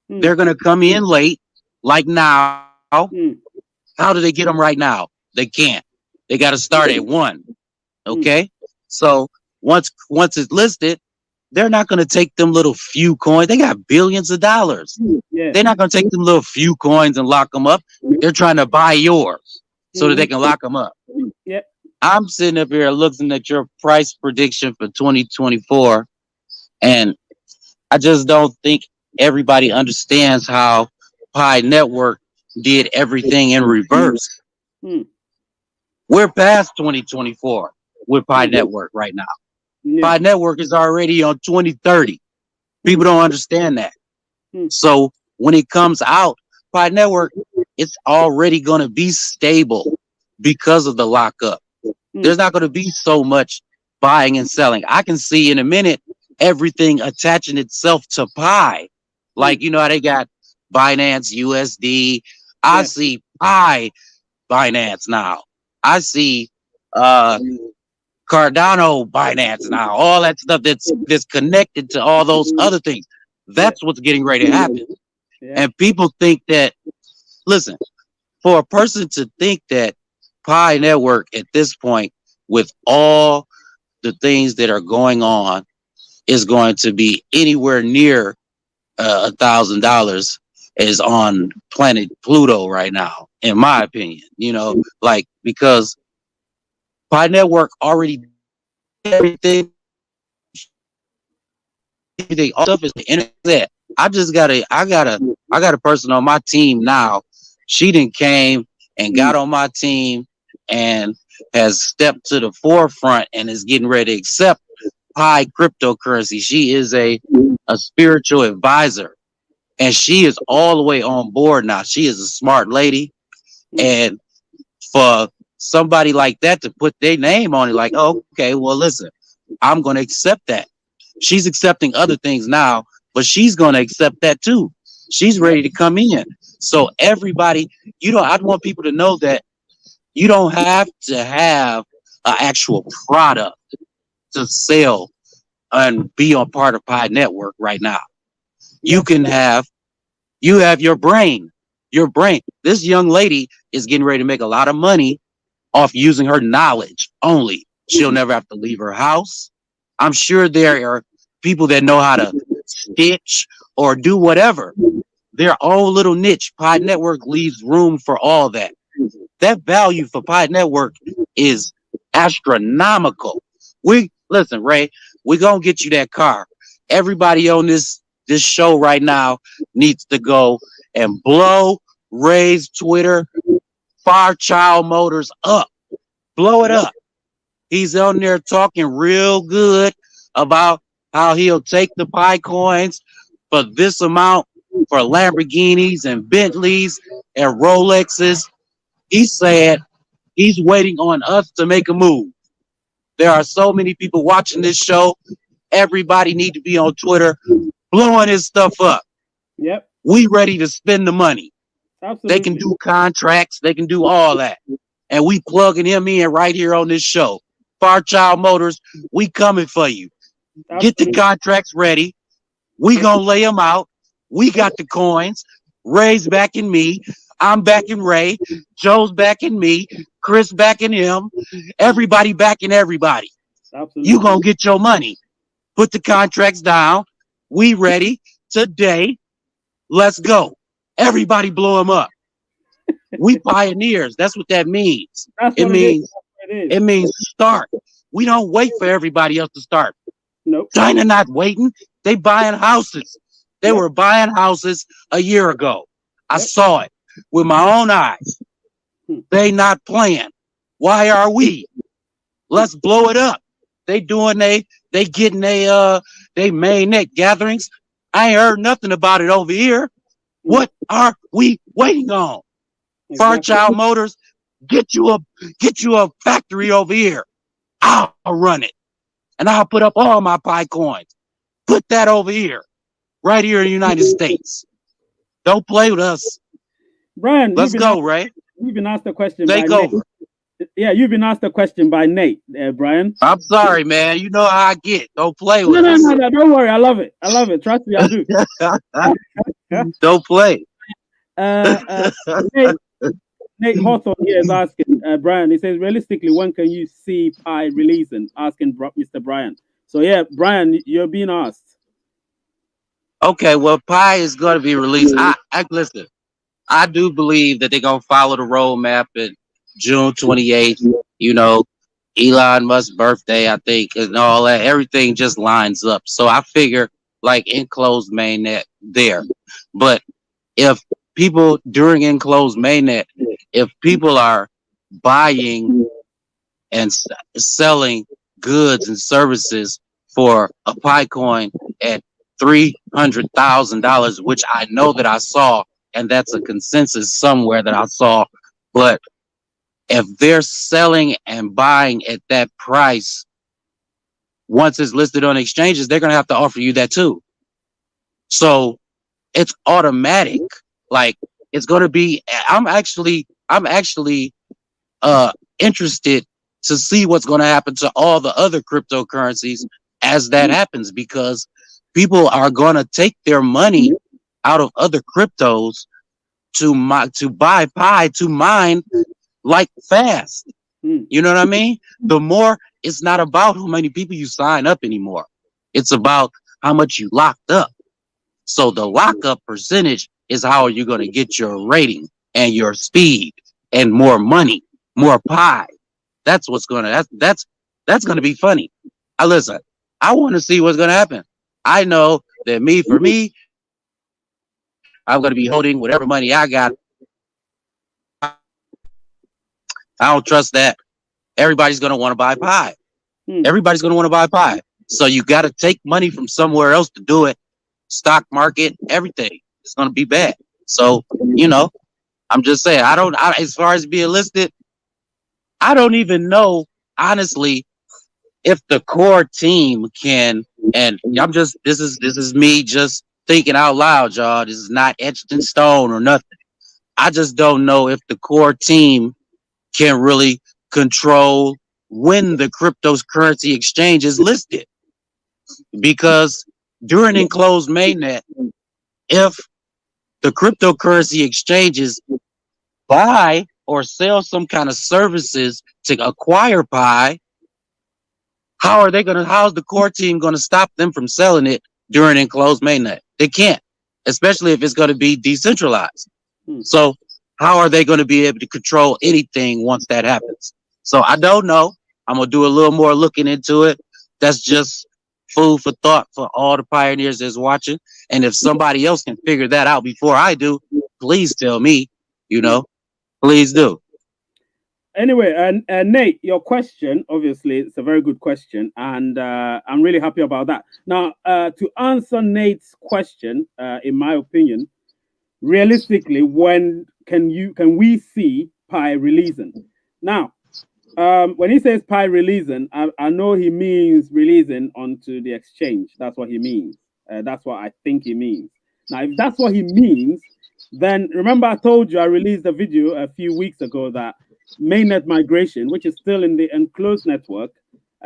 They're going to come in late, like now. How do they get them right now? They can't. They got to start at 1. Okay, so once it's listed, they're not going to take them little few coins. They got billions of dollars. They're not going to take them little few coins and lock them up. They're trying to buy yours so that they can lock them up. I'm sitting up here looking at your price prediction for 2024, and I just don't think everybody understands how Pi Network did everything in reverse. We're past 2024 with Pi Network right now. Pi Network is already on 2030. People don't understand that. So when it comes out, Pi Network, it's already going to be stable because of the lockup. There's not going to be so much buying and selling. I can see in a minute everything attaching itself to Pi. Like, how they got Binance USD. I see Pi Binance now. I see Cardano Binance now. All that stuff that's connected to all those other things. That's what's getting ready to happen. And people think that, listen, for a person to think that Pi Network at this point, with all the things that are going on, is going to be anywhere near $1,000 is on planet Pluto right now, in my opinion. Because Pi Network already did everything. All stuff is the internet. I got a person on my team now. She done came and got on my team and has stepped to the forefront and is getting ready to accept Pi cryptocurrency. She is a spiritual advisor, and she is all the way on board now. She is a smart lady, and for somebody like that to put their name on it, like, oh, okay, well, listen, I'm going to accept that. She's accepting other things now, but she's going to accept that too. She's ready to come in. So everybody, I want people to know that you don't have to have an actual product to sell and be on part of Pi Network right now. You have your brain. This young lady is getting ready to make a lot of money off using her knowledge only. She'll never have to leave her house. I'm sure there are people that know how to stitch or do whatever. Their own little niche. Pi Network leaves room for all that. That value for Pi Network is astronomical. Listen, Ray, we're gonna get you that car. Everybody on this show right now needs to go and blow Ray's Twitter, Farchild Motors up. Blow it up. He's on there talking real good about how he'll take the Pi coins for this amount for Lamborghinis and Bentleys and Rolexes. He said he's waiting on us to make a move. There are so many people watching this show. Everybody need to be on Twitter blowing his stuff up. We ready to spend the money. Absolutely. They can do contracts. They can do all that. And we plugging him in right here on this show. Farchild Motors, we coming for you. Absolutely. Get the contracts ready. We gonna lay them out. We got the coins. Ray's backing me. I'm backing Ray. Joe's backing me. Chris backing him. Everybody backing everybody. Absolutely. You gonna get your money. Put the contracts down. We ready today. Let's go. Everybody blow them up. We pioneers. That's what that means. It means start. We don't wait for everybody else to start. Nope. China not waiting. They buying houses. They were buying houses a year ago. I saw it with my own eyes. They not playing. Why are we? Let's blow it up. They doing they getting they mainnet gatherings. I ain't heard nothing about it over here. What are we waiting on? Exactly. Farchild Motors, get you a factory over here. I'll run it. And I'll put up all my Pi coins. Put that over here. Right here in the United States. Don't play with us. Brian, let's go, Ray. You've been asked a question. Take over. Nate. Yeah, you've been asked a question by Nate, Brian. I'm sorry, man. You know how I get. Don't play with us. No, don't worry. I love it. Trust me, I do. Don't play. Nate Hawthorne here is asking Brian. He says, realistically, when can you see Pi releasing? Asking Mr. Brian. So yeah, Brian, you're being asked. Okay, well, Pi is going to be released. Listen. I do believe that they're going to follow the roadmap at June 28th. You know, Elon Musk's birthday, I think, and all that. Everything just lines up. So I figure like enclosed mainnet there. But if people during enclosed mainnet, if people are buying and selling goods and services for a Pi coin at $300,000, which I know that I saw, and that's a consensus somewhere that I saw. But if they're selling and buying at that price, once it's listed on exchanges, they're going to have to offer you that too. So it's automatic. Like it's going to be, I'm actually interested to see what's going to happen to all the other cryptocurrencies as that happens, because people are going to take their money out of other cryptos to buy Pi to mine like fast. You know what I mean? The more, it's not about how many people you sign up anymore. It's about how much you locked up. So the lockup percentage is how you're going to get your rating and your speed and more money, more Pi. That's what's going to, that's going to be funny. Listen, I want to see what's going to happen. I know that for me, I'm going to be holding whatever money I got. I don't trust that. Everybody's going to want to buy Pi. Everybody's going to want to buy Pi. So you got to take money from somewhere else to do it. Stock market, everything. It's going to be bad. So, you know, I'm just saying, as far as being listed, I don't even know, honestly, if the core team can, and this is me just thinking out loud, y'all. This is not etched in stone or nothing. I just don't know if the core team can really control when the cryptocurrency exchange is listed. Because during enclosed mainnet, if the cryptocurrency exchanges buy or sell some kind of services to acquire Pi, how's the core team going to stop them from selling it during enclosed mainnet? They can't, especially if it's going to be decentralized. So how are they going to be able to control anything once that happens? So I don't know. I'm going to do a little more looking into it. That's just food for thought for all the pioneers that's watching. And if somebody else can figure that out before I do, please tell me, please do. Anyway, and Nate, your question, obviously, it's a very good question, and I'm really happy about that. Now, to answer Nate's question, in my opinion, realistically, when can we see Pi releasing? Now, when he says Pi releasing, I know he means releasing onto the exchange. That's what he means. That's what I think he means. Now, if that's what he means, Then remember I told you I released a video a few weeks ago that mainnet migration, which is still in the enclosed network,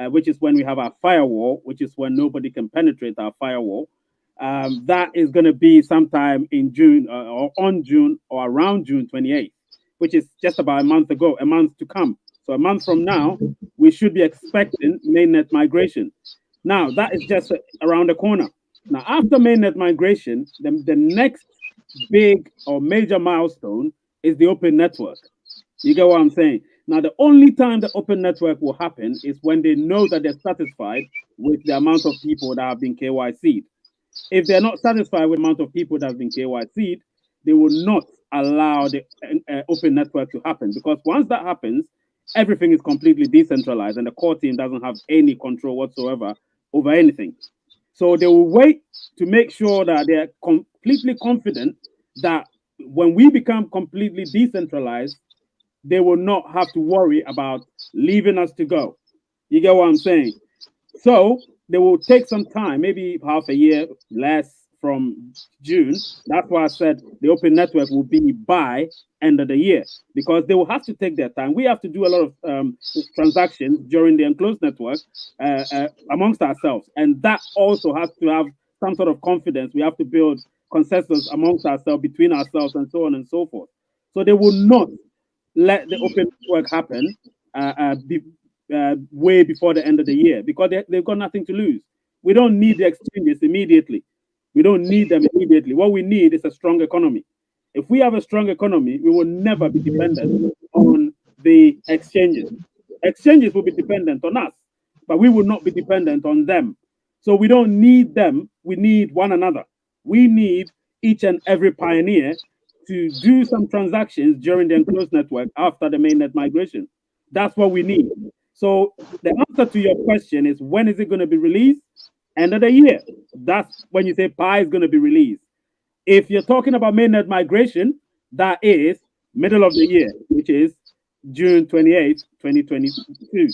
which is when we have our firewall, which is when nobody can penetrate our firewall. That is going to be sometime in June or on June or around June 28th, which is just about a month to come. So a month from now, we should be expecting mainnet migration. Now, that is just around the corner. Now, after mainnet migration, the next big or major milestone is the open network. You get what I'm saying? Now, the only time the open network will happen is when they know that they're satisfied with the amount of people that have been KYC'd. If they're not satisfied with the amount of people that have been KYC'd, they will not allow the open network to happen, because once that happens, everything is completely decentralized and the core team doesn't have any control whatsoever over anything. So they will wait to make sure that they're completely confident that when we become completely decentralized, they will not have to worry about leaving us to go. You get what I'm saying? So they will take some time, maybe half a year less from June. That's why I said the open network will be by end of the year, because they will have to take their time. We have to do a lot of transactions during the enclosed network amongst ourselves, and that also has to have some sort of confidence. We have to build consensus amongst ourselves, between ourselves, and so on and so forth. So they will not let the open network happen way before the end of the year, because they've got nothing to lose. We don't need the exchanges immediately. We don't need them immediately. What we need is a strong economy. If we have a strong economy, we will never be dependent on the exchanges. Exchanges will be dependent on us, but we will not be dependent on them. So we don't need them. We need one another. We need each and every pioneer to do some transactions during the enclosed network after the mainnet migration. That's what we need. So the answer to your question is, when is it going to be released? End of the year. That's when you say Pi is going to be released. If you're talking about mainnet migration, that is middle of the year, which is June 28th, 2022.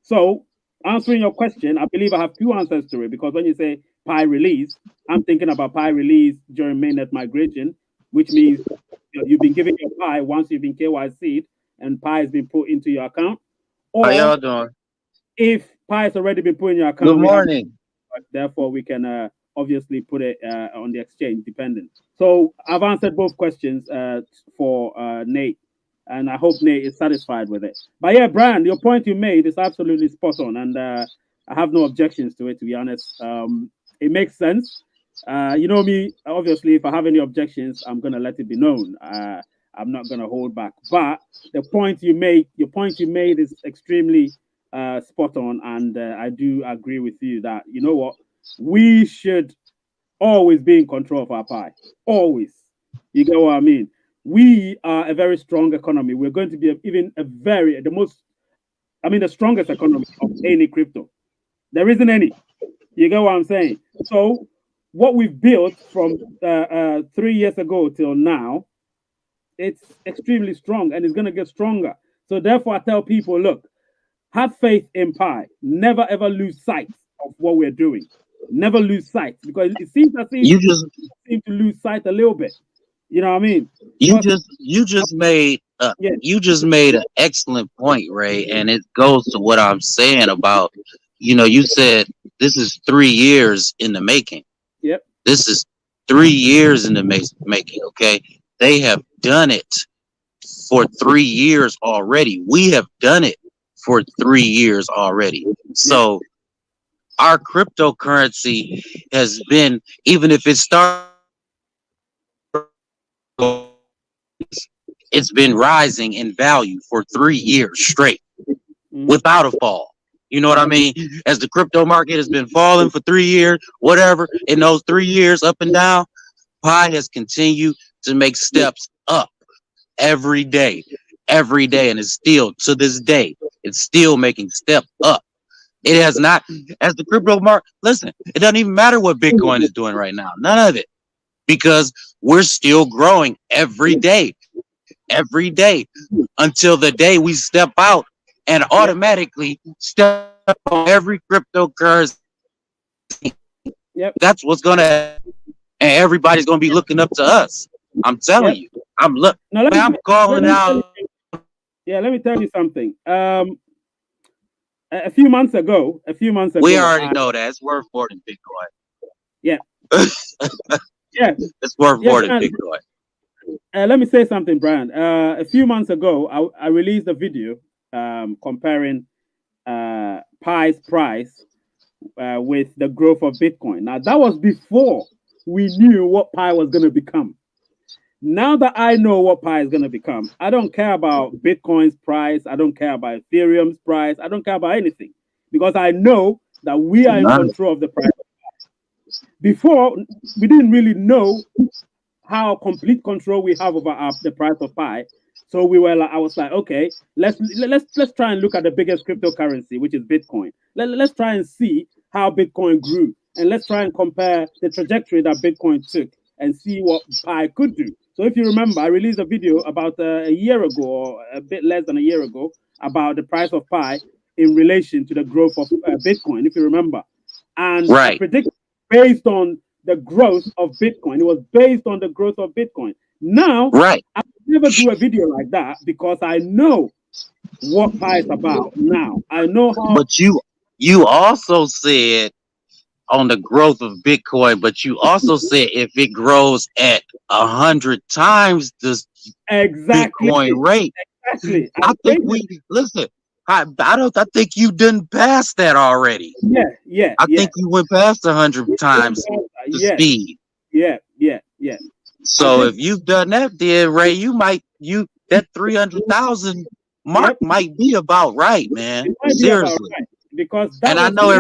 So answering your question, I believe I have two answers to it, because when you say Pi release, I'm thinking about Pi release during mainnet migration, which means you've been given your Pi once you've been KYC'd and Pi has been put into your account. Or How y'all doing? if Pi has already been put in your account, Good morning. therefore we can obviously put it on the exchange dependent. So I've answered both questions for Nate, and I hope Nate is satisfied with it. But yeah, Brian, your point you made is absolutely spot on, and I have no objections to it, to be honest. It makes sense. You know me, obviously, if I have any objections, I'm going to let it be known. I'm not going to hold back. But your point you made is extremely spot on, and I do agree with you that, you know what, we should always be in control of our Pi. Always. You get what I mean? We are a very strong economy. We're going to be the strongest economy of any crypto. There isn't any. You get what I'm saying? So what we've built from 3 years ago till now, it's extremely strong, and it's going to get stronger. So therefore, I tell people, look, have faith in Pi. Never ever lose sight of what we're doing. Never lose sight, because it seems as if You just seem to lose sight a little bit. You know what I mean? you just made you just made an excellent point, Ray, and it goes to what I'm saying about, you said this is 3 years in the making. Yep. This is 3 years in the making. Okay, they have done it for 3 years already. We have done it for 3 years already. So our cryptocurrency has been, even if it started, it's been rising in value for 3 years straight without a fall. You know what I mean? As the crypto market has been falling for 3 years, whatever, in those 3 years up and down, Pi has continued to make steps up every day. And it's still, to this day, it's still making step up. It has not, as the crypto market, listen, it doesn't even matter what Bitcoin is doing right now. None of it. Because we're still growing every day until the day we step out and automatically step on every cryptocurrency. Yep. That's what's going to happen. And everybody's going to be looking up to us. I'm telling you. I'm calling out. Let me tell you something. A few months ago, we already know that it's worth more than Bitcoin. Yeah. Yeah. It's worth more than Bitcoin. Let me say something, Brian. A few months ago, I released a video comparing Pi's price with the growth of Bitcoin. Now, that was before we knew what Pi was going to become. Now that I know what Pi is going to become, I don't care about Bitcoin's price. I don't care about Ethereum's price. I don't care about anything because I know that we are in control of the price. Before, we didn't really know how complete control we have over the price of Pi. So I was like, okay, let's try and look at the biggest cryptocurrency, which is Bitcoin. Let's try and see how Bitcoin grew, and let's try and compare the trajectory that Bitcoin took and see what Pi could do. So if you remember, I released a video about a year ago, or a bit less than a year ago, about the price of Pi in relation to the growth of Bitcoin, if you remember. And I predict based on the growth of Bitcoin. It was based on the growth of Bitcoin. Now, I would never do a video like that because I know what Pi is about now. I know how. But you also said on the growth of Bitcoin, but you also said if it grows at 100 times the Bitcoin rate, exactly. I think I think you didn't pass that already. Yeah. I think you went past 100 times the speed. Yeah. So if you've done that, then Ray, that 300,000 mark might be about right, man. Seriously. Right, because I know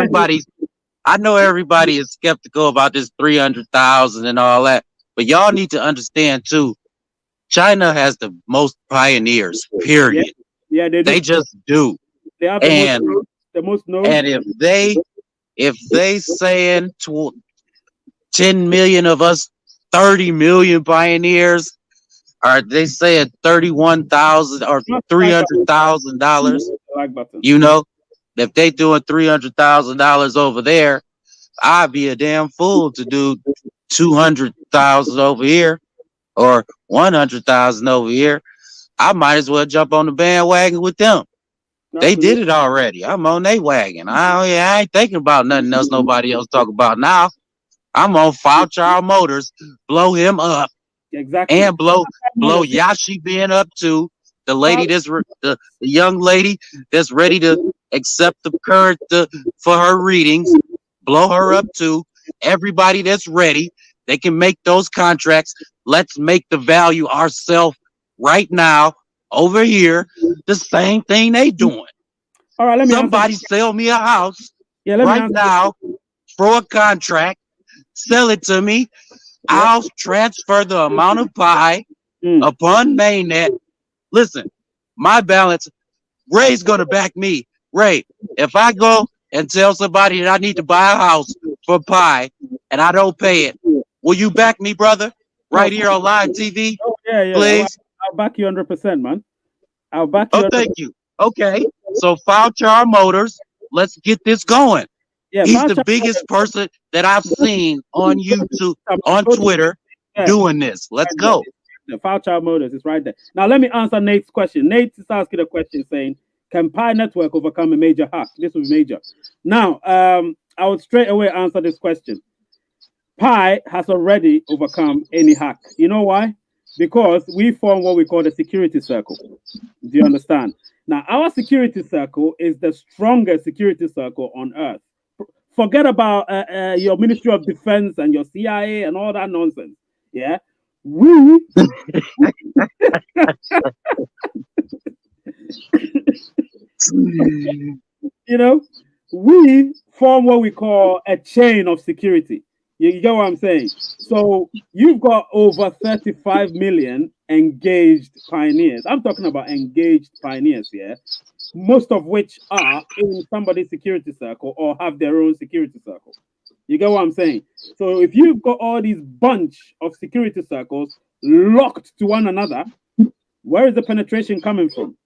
everybody is skeptical about this 300,000 and all that, but y'all need to understand too. China has the most pioneers. Period. Yeah, they just do. They have the most nodes. And if they saying 10 million of us, 30 million pioneers, are they saying 31,000 or $300,000? You know, if they doing $300,000 over there, I'd be a damn fool to do 200,000 over here or 100,000 over here. I might as well jump on the bandwagon with them. They did it already. I'm on their wagon. I ain't thinking about nothing else nobody else talk about now. I'm on Fauchar Motors, blow him up. Exactly. And blow Yashi Ben up too. The lady the young lady that's ready to accept the current for her readings. Blow her up too. Everybody that's ready, they can make those contracts. Let's make the value ourselves right now over here. The same thing they doing. All right, somebody sell me a house right now for a contract. Sell it to me. I'll transfer the amount of Pi upon mainnet. Listen, my balance, Ray's going to back me. Ray, if I go and tell somebody that I need to buy a house for Pi and I don't pay it, will you back me, brother? Right here on live TV? Oh, yeah. Please? I'll back you 100%, man. I'll back you. Oh, thank you. Okay. So Fauchar Motors, let's get this going. Yeah, he's the biggest person that I've seen on YouTube, on Twitter, doing this. Let's go. The Fauchar Motors is right there. Now, let me answer Nate's question. Nate is asking a question saying, can Pi Network overcome a major hack? This was major. Now, I would straight away answer this question. Pi has already overcome any hack. You know why? Because we form what we call the security circle. Do you understand? Now, our security circle is the strongest security circle on Earth. Forget about your Ministry of Defense and your CIA and all that nonsense. Yeah, we we form what we call a chain of security. You get what I'm saying? So you've got over 35 million engaged pioneers. I'm talking about engaged pioneers here. Most of which are in somebody's security circle or have their own security circle. You get what I'm saying? So if you've got all these bunch of security circles locked to one another, where is the penetration coming from?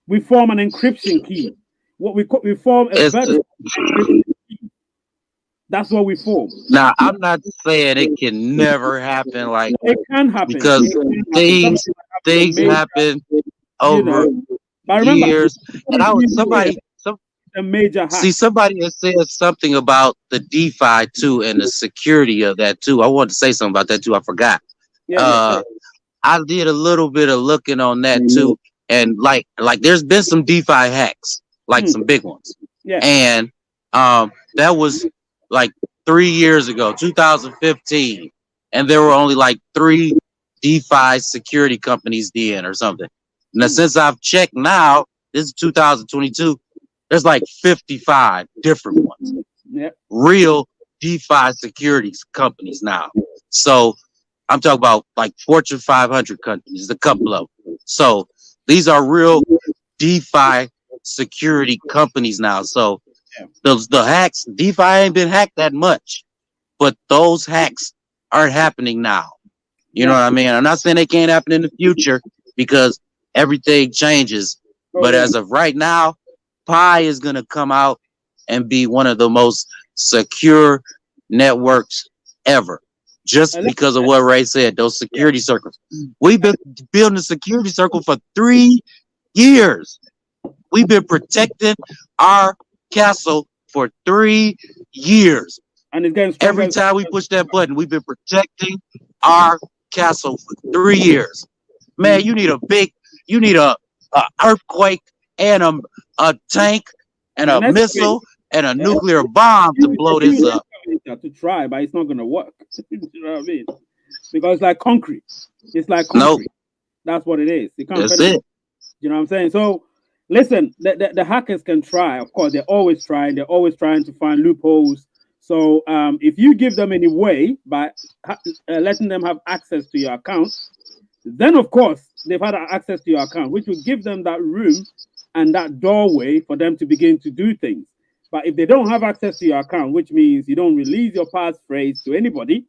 We form an encryption key. We form a vertical encryption key. That's what we form. Now, I'm not saying it can never happen, like, It can happen. because It can happen. things Something like a major, happen you over know. But remember, years. And I was a major hack. see, somebody has said something about the DeFi too and the security of that too. I wanted to say something about that too. I forgot. Yeah. I did a little bit of looking on that too, and like there's been some DeFi hacks, like some big ones. Yeah. And that was like 3 years ago, 2015, and there were only like 3 DeFi security companies then or something. Now, since I've checked now, this is 2022. There's like 55 different ones. Yep. Real DeFi securities companies now. So I'm talking about like Fortune 500 companies, a couple of them. So these are real DeFi security companies now. So the hacks, DeFi ain't been hacked that much, but those hacks aren't happening now. You know what I mean? I'm not saying they can't happen in the future because everything changes. But as of right now, Pi is going to come out and be one of the most secure networks ever. Just because of what Ray said, those security circles. We've been building a security circle for 3 years. We've been protecting our castle for 3 years. And it's getting every time we push that button, we've been protecting our castle for 3 years. Man, you need a earthquake and a tank and a missile and a nuclear bomb to blow this up. To try, but it's not going to work. You know what I mean? Because it's like concrete. It's like concrete. Nope. That's what it is. You can't That's it. You know what I'm saying? So, listen, the hackers can try. Of course, they're always trying. They're always trying to find loopholes. So, if you give them any way by letting them have access to your account, then of course they've had access to your account, which will give them that room and that doorway for them to begin to do things. But if they don't have access to your account, which means you don't release your passphrase to anybody,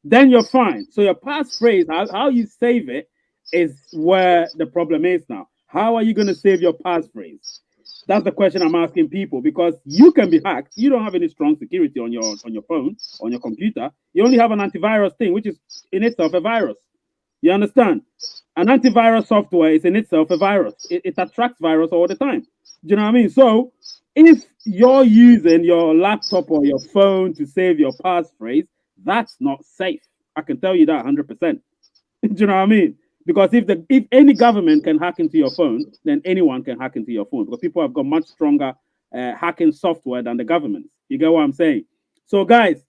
then you're fine. So your passphrase, how you save it, is where the problem is now. How are you going to save your passphrase? That's the question I'm asking people, because you can be hacked. You don't have any strong security on your phone, on your computer. You only have an antivirus thing, which is in itself a virus. You understand? An antivirus software is in itself a virus. It attracts virus all the time. Do you know what I mean? So if you're using your laptop or your phone to save your passphrase, that's not safe. I can tell you that 100%. Do you know what I mean? Because if any government can hack into your phone, then anyone can hack into your phone, because people have got much stronger hacking software than the government. You get what I'm saying? So guys,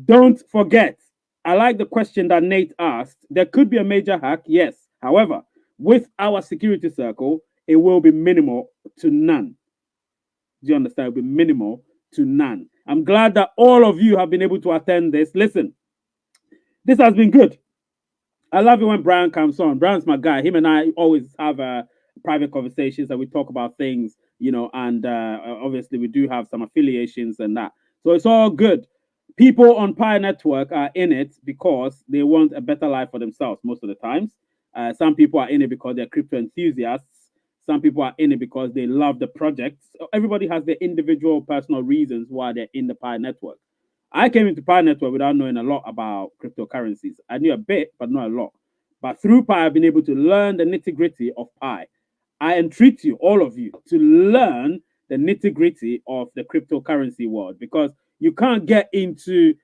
don't forget. I like the question that Nate asked. There could be a major hack, yes. However, with our security circle, it will be minimal to none. Do you understand? It will be minimal to none. I'm glad that all of you have been able to attend this. Listen, this has been good. I love it when Brian comes on. Brian's my guy. Him and I always have private conversations and we talk about things, you know, and obviously we do have some affiliations and that. So it's all good. People on Pi Network are in it because they want a better life for themselves most of the times. Some people are in it because they're crypto enthusiasts. Some people are in it because they love the project. Everybody has their individual personal reasons why they're in the Pi Network. I came into Pi Network without knowing a lot about cryptocurrencies. I knew a bit, but not a lot. But through Pi, I've been able to learn the nitty-gritty of Pi. I entreat you, all of you, to learn the nitty-gritty of the cryptocurrency world, because you can't get into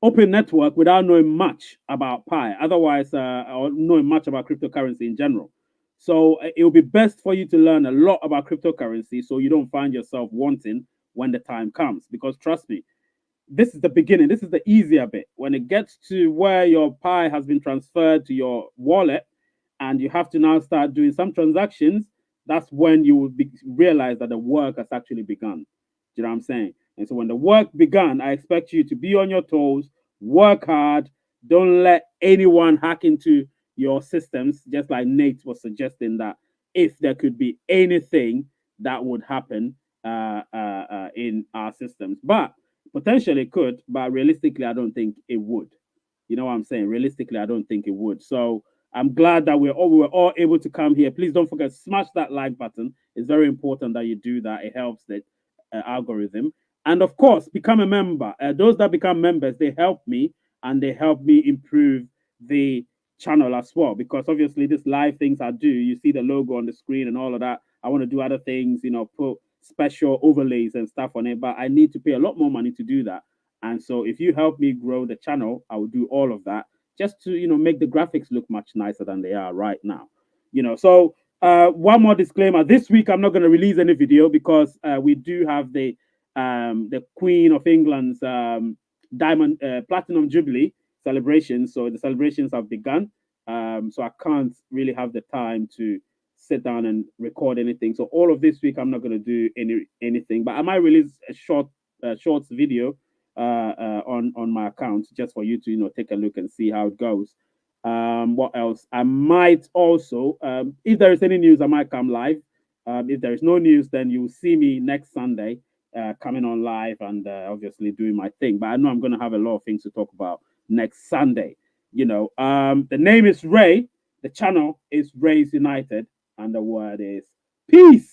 open network without knowing much about Pi. Otherwise, or knowing much about cryptocurrency in general. So it will be best for you to learn a lot about cryptocurrency so you don't find yourself wanting when the time comes. Because trust me, this is the beginning. This is the easier bit. When it gets to where your Pi has been transferred to your wallet and you have to now start doing some transactions, that's when you will realize that the work has actually begun. Do you know what I'm saying? And so when the work began, I expect you to be on your toes, work hard, don't let anyone hack into your systems, just like Nate was suggesting, that if there could be anything that would happen in our systems. But potentially it could, but realistically, I don't think it would. You know what I'm saying? Realistically, I don't think it would. So I'm glad that we were all able to come here. Please don't forget, smash that like button. It's very important that you do that. It helps the algorithm. And of course, become a member. Those that become members, they help me and they help me improve the channel as well. Because obviously, this live things I do, you see the logo on the screen and all of that. I want to do other things, put special overlays and stuff on it, but I need to pay a lot more money to do that. And so if you help me grow the channel, I will do all of that just to make the graphics look much nicer than they are right now. So one more disclaimer: this week I'm not going to release any video because we do have the Queen of England's diamond platinum jubilee celebration. So the celebrations have begun. So I can't really have the time to sit down and record anything. So all of this week I'm not going to do anything, but I might release a shorts video on my account just for you to take a look and see how it goes. What else? I might also, if there is any news, I might come live. If there is no news, then you'll see me next Sunday coming on live and obviously doing my thing. But I know I'm going to have a lot of things to talk about next Sunday. The name is Ray. The channel is Rays United, and the word is peace.